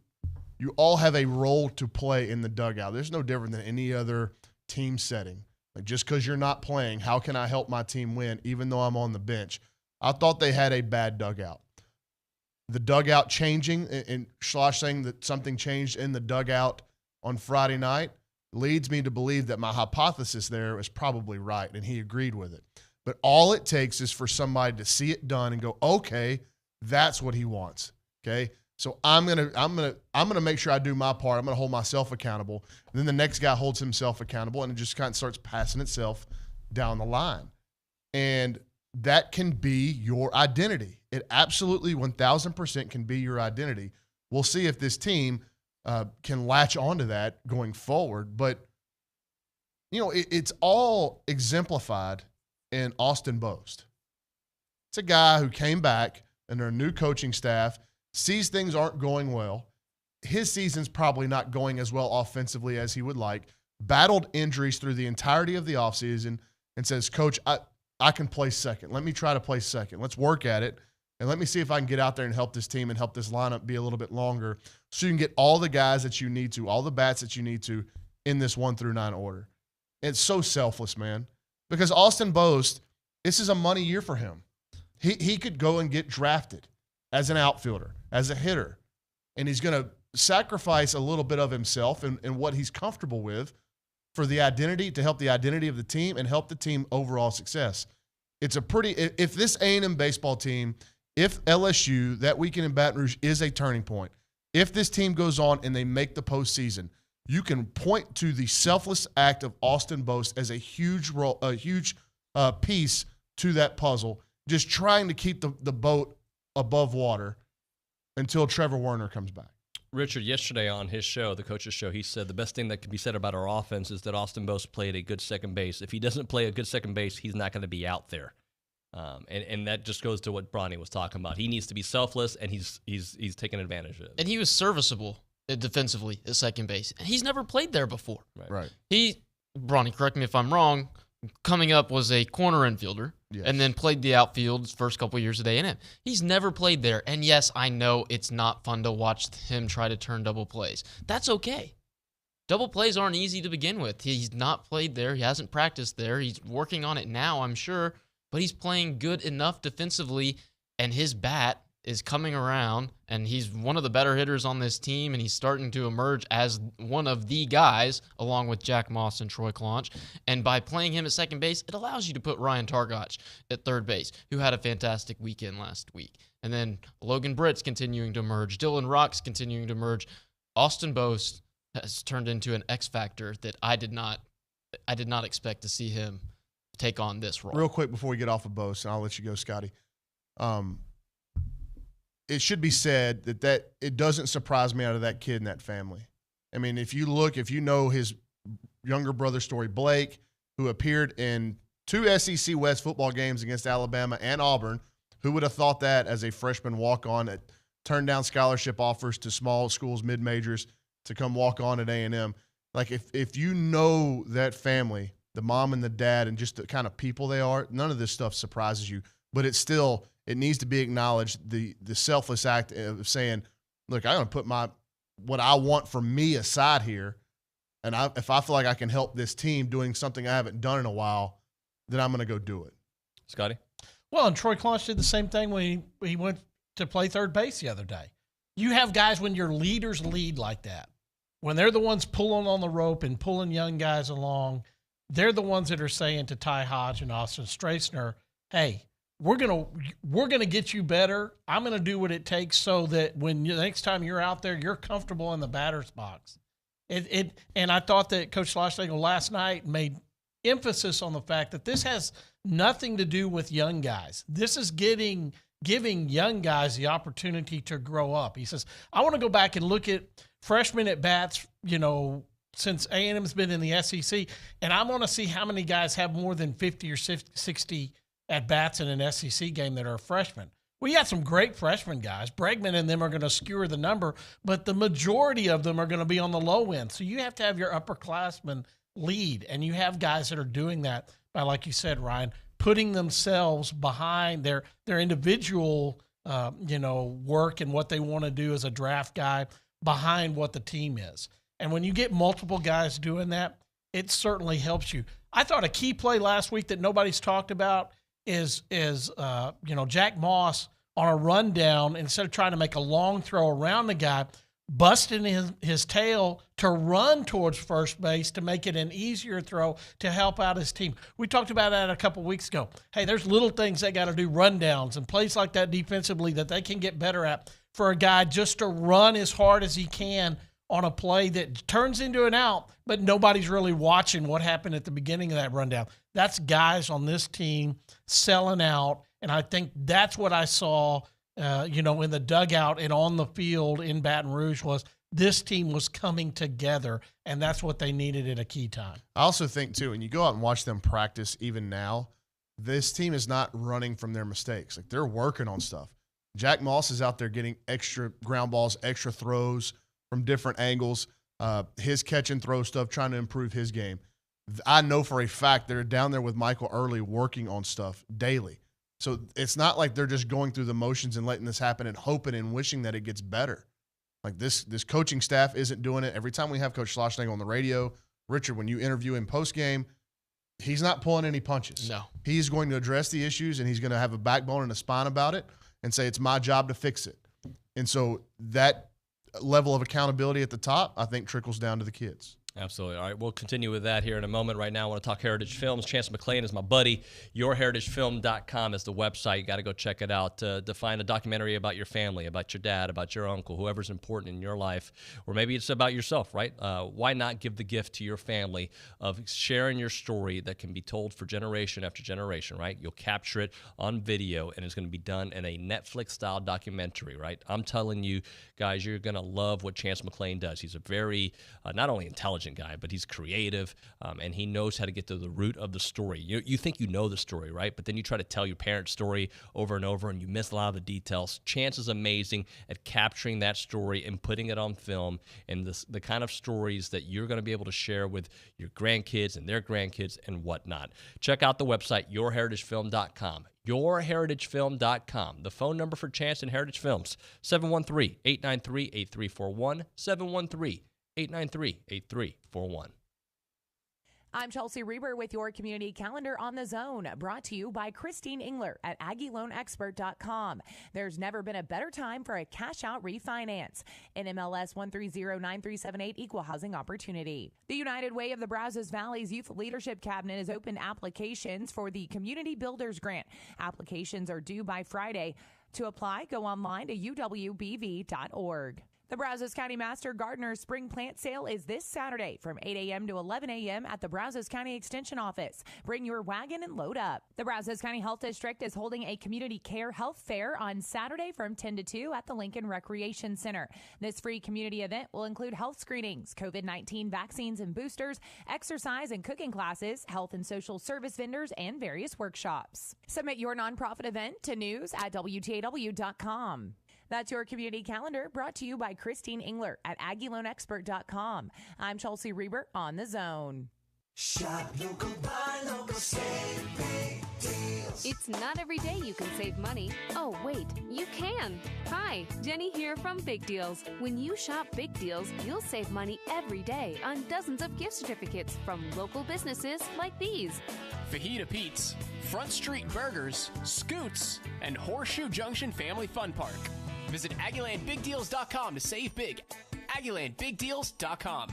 all have a role to play in the dugout. There's no different than any other team setting. Like just because you're not playing, how can I help my team win even though I'm on the bench? I thought they had a bad dugout. The dugout changing and Schloss saying that something changed in the dugout on Friday night leads me to believe that my hypothesis there was probably right, and he agreed with it. But all it takes is for somebody to see it done and go, okay, that's what he wants. Okay, so I'm gonna make sure I do my part. I'm gonna hold myself accountable. And then the next guy holds himself accountable, and it just kind of starts passing itself down the line. And that can be your identity. It absolutely 1,000% can be your identity. We'll see if this team can latch onto that going forward. But, it's all exemplified in Austin Boast. It's a guy who came back under a new coaching staff, sees things aren't going well. His season's probably not going as well offensively as he would like, battled injuries through the entirety of the offseason, and says, Coach, I can play second. Let me try to play second. Let's work at it, and let me see if I can get out there and help this team and help this lineup be a little bit longer so you can get all the guys that you need to, all the bats that you need to in this 1 through 9 order. It's so selfless, man. Because Austin Boast, this is a money year for him. He could go and get drafted as an outfielder, as a hitter, and he's going to sacrifice a little bit of himself and what he's comfortable with for the identity, to help the identity of the team and help the team overall success. It's a pretty – if this A&M baseball team, if LSU, that weekend in Baton Rouge is a turning point, if this team goes on and they make the postseason, you can point to the selfless act of Austin Boast as a huge piece to that puzzle, just trying to keep the boat above water until Trevor Werner comes back. Richard, yesterday on his show, the coach's show, he said the best thing that can be said about our offense is that Austin Boast played a good second base. If he doesn't play a good second base, he's not going to be out there. And that just goes to what Bronny was talking about. He needs to be selfless, and he's taking advantage of it. And he was serviceable defensively at second base. And he's never played there before. Right. Bronny, correct me if I'm wrong, coming up was a corner infielder, yes, and then played the outfield his first couple of years at A&M. He's never played there. And yes, I know it's not fun to watch him try to turn double plays. That's okay. Double plays aren't easy to begin with. He's not played there. He hasn't practiced there. He's working on it now, I'm sure. But he's playing good enough defensively, and his bat is coming around, and he's one of the better hitters on this team, and he's starting to emerge as one of the guys, along with Jack Moss and Troy Claunch. And by playing him at second base, it allows you to put Ryan Targach at third base, who had a fantastic weekend last week. And then Logan Britt's continuing to emerge. Dylan Rock's continuing to emerge. Austin Boast has turned into an X factor that I did not expect to see him take on this role. Real quick before we get off of Boast, and I'll let you go, Scotty. It should be said that it doesn't surprise me out of that kid and that family. I mean, if you know his younger brother story, Blake, who appeared in 2 SEC West football games against Alabama and Auburn, who would have thought that as a freshman walk-on that turned down scholarship offers to small schools, mid-majors, to come walk on at A&M. Like, if you know that family, the mom and the dad, and just the kind of people they are, none of this stuff surprises you. But it needs to be acknowledged, the selfless act of saying, look, I'm going to put what I want for me aside here, and if I feel like I can help this team doing something I haven't done in a while, then I'm going to go do it. Scotty? Well, and Troy Claunch did the same thing when he went to play third base the other day. You have guys, when your leaders lead like that, when they're the ones pulling on the rope and pulling young guys along, they're the ones that are saying to Ty Hodge and Austin Strassner, hey, we're gonna get you better. I'm gonna do what it takes so that when the next time you're out there, you're comfortable in the batter's box. And I thought that Coach Schlossnagle last night made emphasis on the fact that this has nothing to do with young guys. This is giving young guys the opportunity to grow up. He says, I want to go back and look at freshmen at bats, since A&M's been in the SEC, and I want to see how many guys have more than 50 or 60 at bats in an SEC game that are freshmen. We got some great freshman guys. Bregman and them are going to skewer the number, but the majority of them are going to be on the low end. So you have to have your upperclassmen lead, and you have guys that are doing that by, like you said, Ryan, putting themselves behind their individual, work and what they want to do as a draft guy behind what the team is. And when you get multiple guys doing that, it certainly helps you. I thought a key play last week that nobody's talked about is Jack Moss on a rundown, instead of trying to make a long throw around the guy, busting his tail to run towards first base to make it an easier throw to help out his team. We talked about that a couple weeks ago. Hey, there's little things they got to do, rundowns and plays like that defensively that they can get better at for a guy just to run as hard as he can on a play that turns into an out, but nobody's really watching what happened at the beginning of that rundown. That's guys on this team selling out, and I think that's what I saw, in the dugout and on the field in Baton Rouge, was this team was coming together, and that's what they needed at a key time. I also think, too, when you go out and watch them practice even now, this team is not running from their mistakes. Like, they're working on stuff. Jack Moss is out there getting extra ground balls, extra throws from different angles, his catch and throw stuff, trying to improve his game. I know for a fact they're down there with Michael Early working on stuff daily. So it's not like they're just going through the motions and letting this happen and hoping and wishing that it gets better. Like this coaching staff isn't doing it. Every time we have Coach Schlossnagle on the radio, Richard, when you interview him post-game, he's not pulling any punches. No. He's going to address the issues, and he's going to have a backbone and a spine about it and say, it's my job to fix it. And so that level of accountability at the top, I think, trickles down to the kids. Absolutely. All right, we'll continue with that here in a moment. Right now, I want to talk Heritage Films. Chance McClain is my buddy. YourHeritageFilm.com is the website. You got to go check it out to find a documentary about your family, about your dad, about your uncle, whoever's important in your life, or maybe it's about yourself, right? Why not give the gift to your family of sharing your story that can be told for generation after generation, right? You'll capture it on video, and it's going to be done in a Netflix-style documentary, right? I'm telling you, guys, you're going to love what Chance McClain does. He's a very, not only intelligent guy, but he's creative, and he knows how to get to the root of the story. You think you know the story, right? But then you try to tell your parents' story over and over, and you miss a lot of the details. Chance is amazing at capturing that story and putting it on film, and the kind of stories that you're going to be able to share with your grandkids and their grandkids and whatnot. Check out the website, YourHeritageFilm.com. YourHeritageFilm.com. The phone number for Chance and Heritage Films, 713-893-8341, 713-893-8341. I'm Chelsea Reber with your community calendar on the Zone, brought to you by Christine Engler at AggieLoanExpert.com. There's never been a better time for a cash-out refinance. NMLS 1309378, Equal Housing Opportunity. The United Way of the Brazos Valley's Youth Leadership Cabinet has opened applications for the Community Builders Grant. Applications are due by Friday. To apply, go online to uwbv.org. The Brazos County Master Gardener Spring Plant Sale is this Saturday from 8 a.m. to 11 a.m. at the Brazos County Extension Office. Bring your wagon and load up. The Brazos County Health District is holding a community care health fair on Saturday from 10 to 2 at the Lincoln Recreation Center. This free community event will include health screenings, COVID-19 vaccines and boosters, exercise and cooking classes, health and social service vendors, and various workshops. Submit your nonprofit event to news@WTAW.com. That's your community calendar, brought to you by Christine Engler at AggieLoanExpert.com. I'm Chelsea Reber on the Zone. Shop local, buy local, save big deals. It's not every day you can save money. Oh, wait, you can. Hi, Jenny here from Big Deals. When you shop Big Deals, you'll save money every day on dozens of gift certificates from local businesses like these. Fajita Pete's, Front Street Burgers, Scoots, and Horseshoe Junction Family Fun Park. Visit AggieLandBigDeals.com to save big. AggieLandBigDeals.com.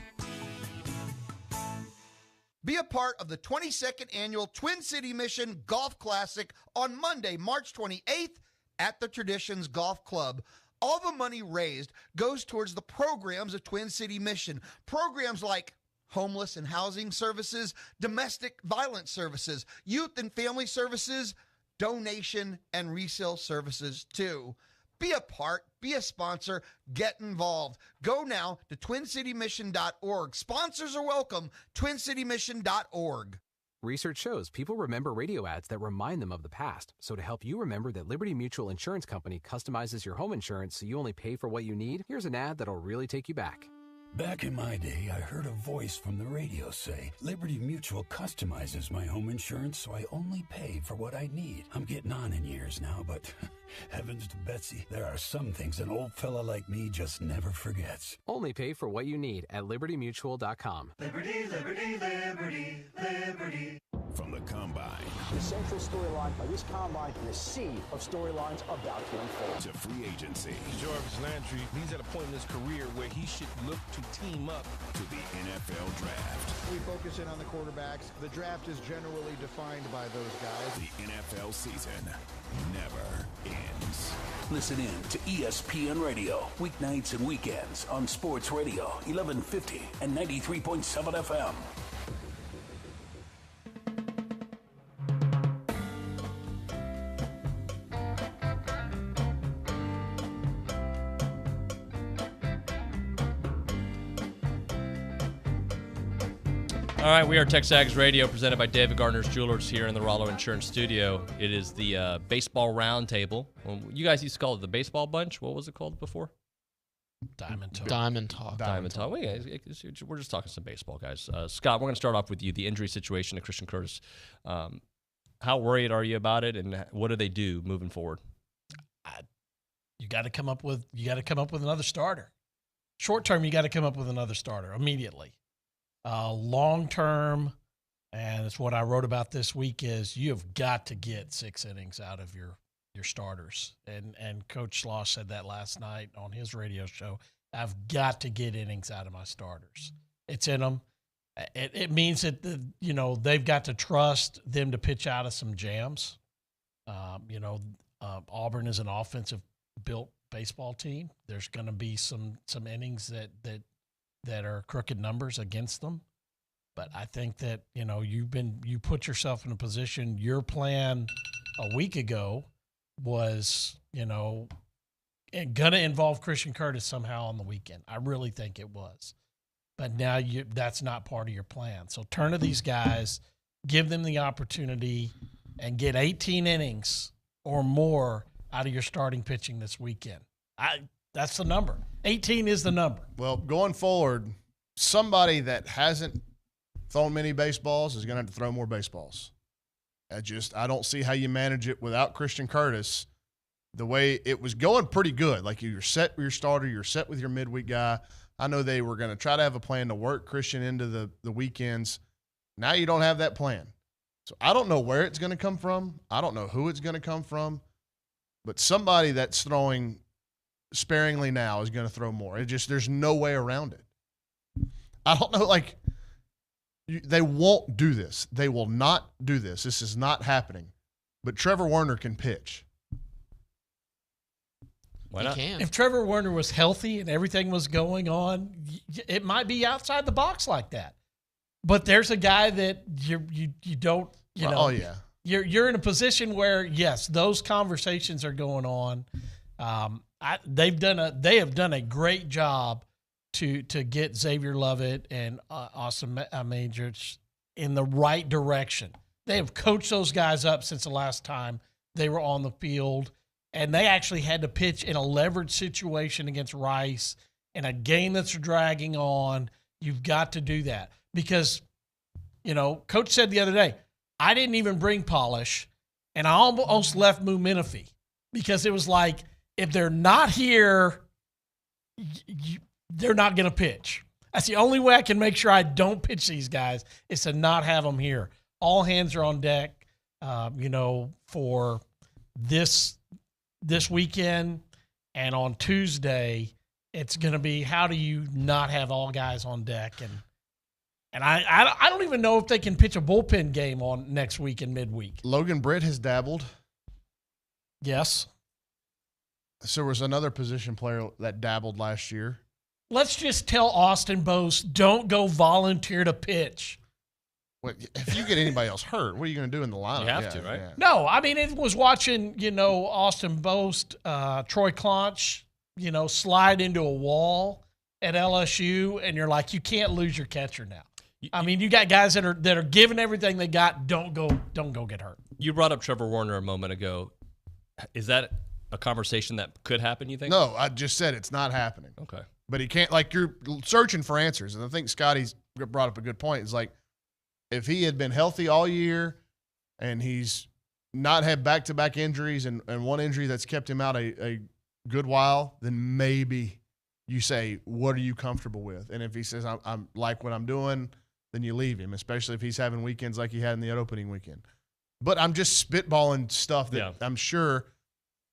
Be a part of the 22nd Annual Twin City Mission Golf Classic on Monday, March 28th at the Traditions Golf Club. All the money raised goes towards the programs of Twin City Mission. Programs like homeless and housing services, domestic violence services, youth and family services, donation and resale services too. Be a part, be a sponsor, get involved. Go now to TwinCityMission.org. Sponsors are welcome, TwinCityMission.org. Research shows people remember radio ads that remind them of the past. So to help you remember that Liberty Mutual Insurance Company customizes your home insurance so you only pay for what you need, here's an ad that'll really take you back. Back in my day, I heard a voice from the radio say, Liberty Mutual customizes my home insurance so I only pay for what I need. I'm getting on in years now, but heavens to Betsy, there are some things an old fella like me just never forgets. Only pay for what you need at LibertyMutual.com. Liberty, liberty, liberty, liberty. From the Combine The central storyline of this Combine and a sea of storylines about to unfold. to free agency Jarvis Landry, he's at a point in his career where he should look to team up. to the NFL Draft. We focus in on the quarterbacks. The draft is generally defined by those guys. The NFL season never ends. Listen in to ESPN Radio, weeknights and weekends on Sports Radio, 1150 and 93.7 FM. All right, we are TexAgs Radio, presented by David Gardner's Jewelers here in the Rollo Insurance Studio. It is the baseball roundtable. Well, you guys used to call it the baseball bunch. What was it called before? Diamond Talk. Diamond Talk. Diamond Talk. Well, yeah, we're just talking some baseball, guys. Scott, we're going to start off with you. The injury situation to Christian Curtis. How worried are you about it, and what do they do moving forward? You got to come up with another starter. Short term, you got to come up with another starter immediately. long term, and it's what I wrote about this week, is you have got to get 6 innings out of your starters. And Coach Schloss said that last night on his radio show. I've got to get innings out of my starters. It's in them. It means that they've got to trust them to pitch out of some jams. Auburn is an offensive built baseball team. There's going to be some innings that are crooked numbers against them. But I think that, you put yourself in a position. Your plan a week ago was, going to involve Christian Curtis somehow on the weekend. I really think it was. But now that's not part of your plan. So turn to these guys, give them the opportunity, and get 18 innings or more out of your starting pitching this weekend. That's the number. 18 is the number. Well, going forward, somebody that hasn't thrown many baseballs is going to have to throw more baseballs. I don't see how you manage it without Christian Curtis. The way it was going pretty good. Like, you're set with your starter, you're set with your midweek guy. I know they were going to try to have a plan to work Christian into the weekends. Now you don't have that plan. So I don't know where it's going to come from. I don't know who it's going to come from. But somebody that's throwing sparingly now is going to throw more. There's no way around it. I don't know, they won't do this. They will not do this. This is not happening. But Trevor Werner can pitch. Why not? If Trevor Werner was healthy and everything was going on, it might be outside the box like that. But there's a guy that you don't, Oh, yeah. You're in a position where, yes, those conversations are going on. They have done a great job to get Xavier Lovett and Austin Majors in the right direction. They have coached those guys up since the last time they were on the field. And they actually had to pitch in a leverage situation against Rice in a game that's dragging on. You've got to do that because, Coach said the other day, I didn't even bring polish, and I almost left Moo Menifee because it was like, if they're not here, they're not going to pitch. That's the only way I can make sure I don't pitch these guys is to not have them here. All hands are on deck, for this weekend, and on Tuesday, it's going to be, how do you not have all guys on deck? And I don't even know if they can pitch a bullpen game on next week in midweek. Logan Britt has dabbled. Yes. So there was another position player that dabbled last year. Let's just tell Austin Bose, don't go volunteer to pitch. Well, if you get anybody else hurt, what are you going to do in the lineup? You have to, right? Yeah. No, I mean, it was watching, Austin Bost, Troy Claunch, slide into a wall at LSU, and you're like, you can't lose your catcher now. I mean, you got guys that are giving everything they got. Don't go get hurt. You brought up Trevor Werner a moment ago. Is that a conversation that could happen, you think? No, I just said it's not happening. Okay. But he can't, you're searching for answers. And I think Scotty's brought up a good point. It's like, if he had been healthy all year and he's not had back-to-back injuries and one injury that's kept him out a good while, then maybe you say, what are you comfortable with? And if he says, I'm like what I'm doing, then you leave him, especially if he's having weekends like he had in the opening weekend. But I'm just spitballing stuff that I'm sure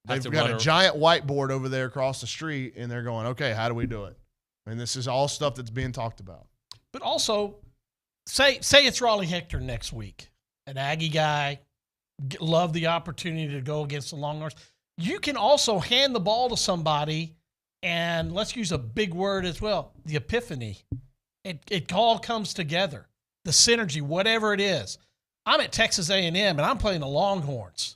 they've got a giant whiteboard over there across the street, and they're going, okay, how do we do it? And this is all stuff that's being talked about. But also, say it's Raleigh Hector next week, an Aggie guy, love the opportunity to go against the Longhorns. You can also hand the ball to somebody, and let's use a big word as well, the epiphany. It all comes together, the synergy, whatever it is. I'm at Texas A&M, and I'm playing the Longhorns,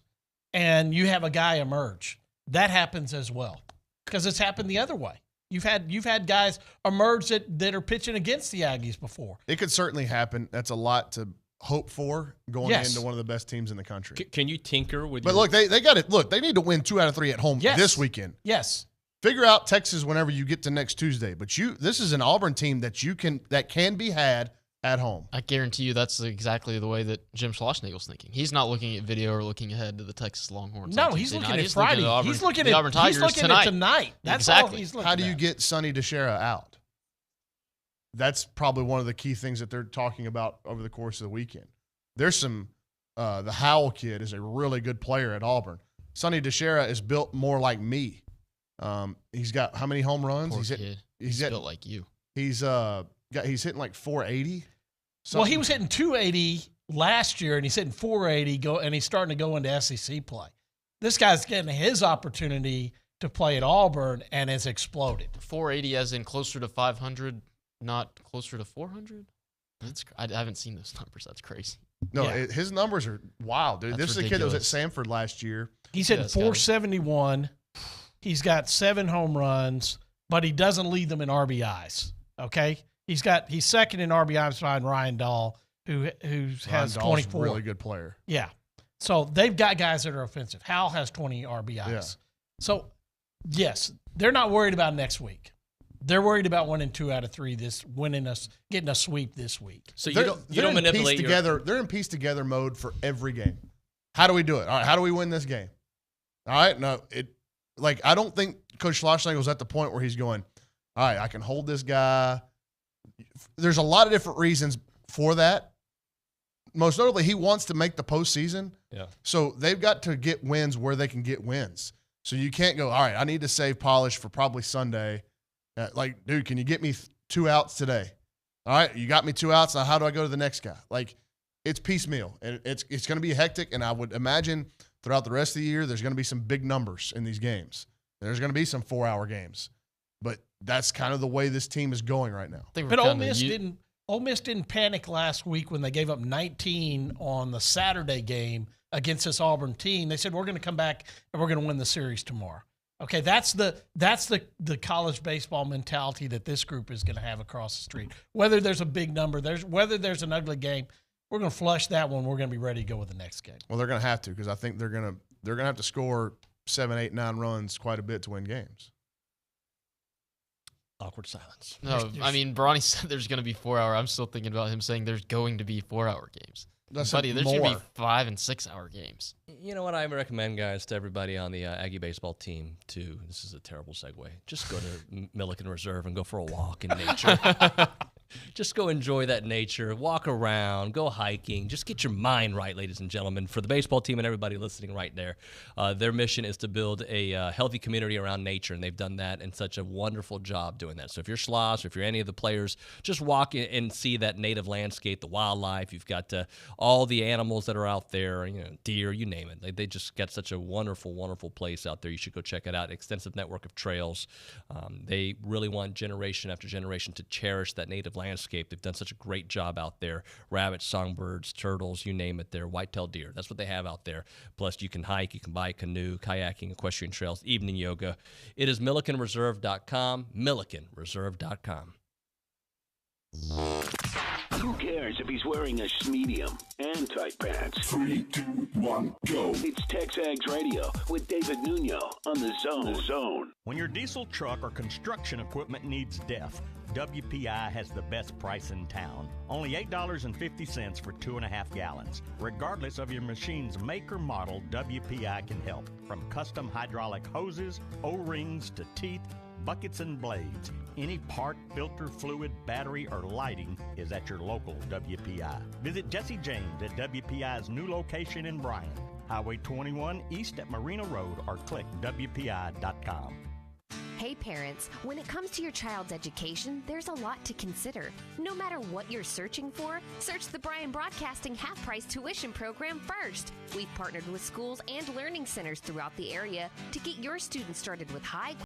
and you have a guy emerge. That happens as well because it's happened the other way. You've had guys emerge that are pitching against the Aggies before. It could certainly happen. That's a lot to hope for going into one of the best teams in the country. Can you tinker with? But look, they got it. Look, they need to win 2 out of 3 at home this weekend. Yes. Figure out Texas whenever you get to next Tuesday. But this is an Auburn team that can be had at home. I guarantee you that's exactly the way that Jim Schlossnagle's thinking. He's not looking at video or looking ahead to the Texas Longhorns. No, he's looking at Friday. He's looking at Auburn Tigers tonight. That's exactly. all he's looking at. How do you get Sonny DeShera out? that's probably one of the key things that they're talking about over the course of the weekend. There's some the Howell kid is a really good player at Auburn. Sonny DeShera is built more like me. He's got how many home runs? Poor kid. He's built like you. He's hitting like 480. Well, he was hitting 280 last year, and he's hitting 480. And he's starting to go into SEC play. This guy's getting his opportunity to play at Auburn, and has exploded. 480 as in closer to 500, not closer to 400? I haven't seen those numbers. That's crazy. No, his numbers are wild, dude. That's this is a kid that was at Samford last year. He's hitting 471. He's got 7 home runs, but he doesn't lead them in RBIs. Okay, he's second in RBIs behind Ryan Dahl, who has 24. Really good player. Yeah, so they've got guys that are offensive. Hal has 20 RBIs. Yeah. So yes, they're not worried about next week. They're worried about winning 2 out of 3 getting a sweep this week. So you don't manipulate They're in piece together mode for every game. How do we do it? All right, how do we win this game? All right, no, I don't think Coach Schlossnagel is at the point where he's going, all right, I can hold this guy. There's a lot of different reasons for that. Most notably, he wants to make the postseason. Yeah. So they've got to get wins where they can get wins. So you can't go, all right, I need to save polish for probably Sunday. Dude, can you get me 2 outs today? All right, you got me 2 outs. Now how do I go to the next guy? It's piecemeal, and it's going to be hectic, and I would imagine throughout the rest of the year there's going to be some big numbers in these games. There's going to be some 4-hour games. But that's kind of the way this team is going right now. But Ole Miss didn't panic last week when they gave up 19 on the Saturday game against this Auburn team. They said, we're going to come back and we're going to win the series tomorrow. Okay, that's the college baseball mentality that this group is going to have across the street. Whether there's a big number, whether there's an ugly game, we're going to flush that one. We're going to be ready to go with the next game. Well, they're going to have to, because I think they're going to have to score 7, 8, 9 runs quite a bit to win games. Awkward silence. No, I mean, Bronny said there's going to be 4-hour. I'm still thinking about him saying there's going to be 4-hour games. Buddy, there's going to be 5- and 6-hour games. You know what I recommend, guys, to everybody on the Aggie baseball team, too? This is a terrible segue. Just go to Milliken Reserve and go for a walk in nature. Just go enjoy that nature. Walk around. Go hiking. Just get your mind right, ladies and gentlemen. For the baseball team and everybody listening right there, their mission is to build a healthy community around nature, and they've done that and such a wonderful job doing that. So if you're Schloss or if you're any of the players, just walk in and see that native landscape, the wildlife. You've got all the animals that are out there, deer, you name it. They just got such a wonderful, wonderful place out there. You should go check it out. Extensive network of trails. They really want generation after generation to cherish that native landscape. They've done such a great job out there. Rabbits, songbirds, turtles, you name it there. White-tailed deer. That's what they have out there. Plus, you can hike, you can buy a canoe, kayaking, equestrian trails, evening yoga. It is MillikenReserve.com, MillikenReserve.com. Who cares if he's wearing a medium and tight pants? 3, 2, 1, go. It's TexAgs Radio with David Nuño on The Zone. When your diesel truck or construction equipment needs DEF, WPI has the best price in town. Only $8.50 for 2.5 gallons. Regardless of your machine's make or model, WPI can help. From custom hydraulic hoses, O-rings to teeth, buckets and blades. Any part, filter, fluid, battery, or lighting is at your local WPI. Visit Jesse James at WPI's new location in Bryan, Highway 21 east at Marina Road, or click WPI.com. Hey parents, when it comes to your child's education, there's a lot to consider. No matter what you're searching for, search the Bryan Broadcasting half-price tuition program first. We've partnered with schools and learning centers throughout the area to get your students started with high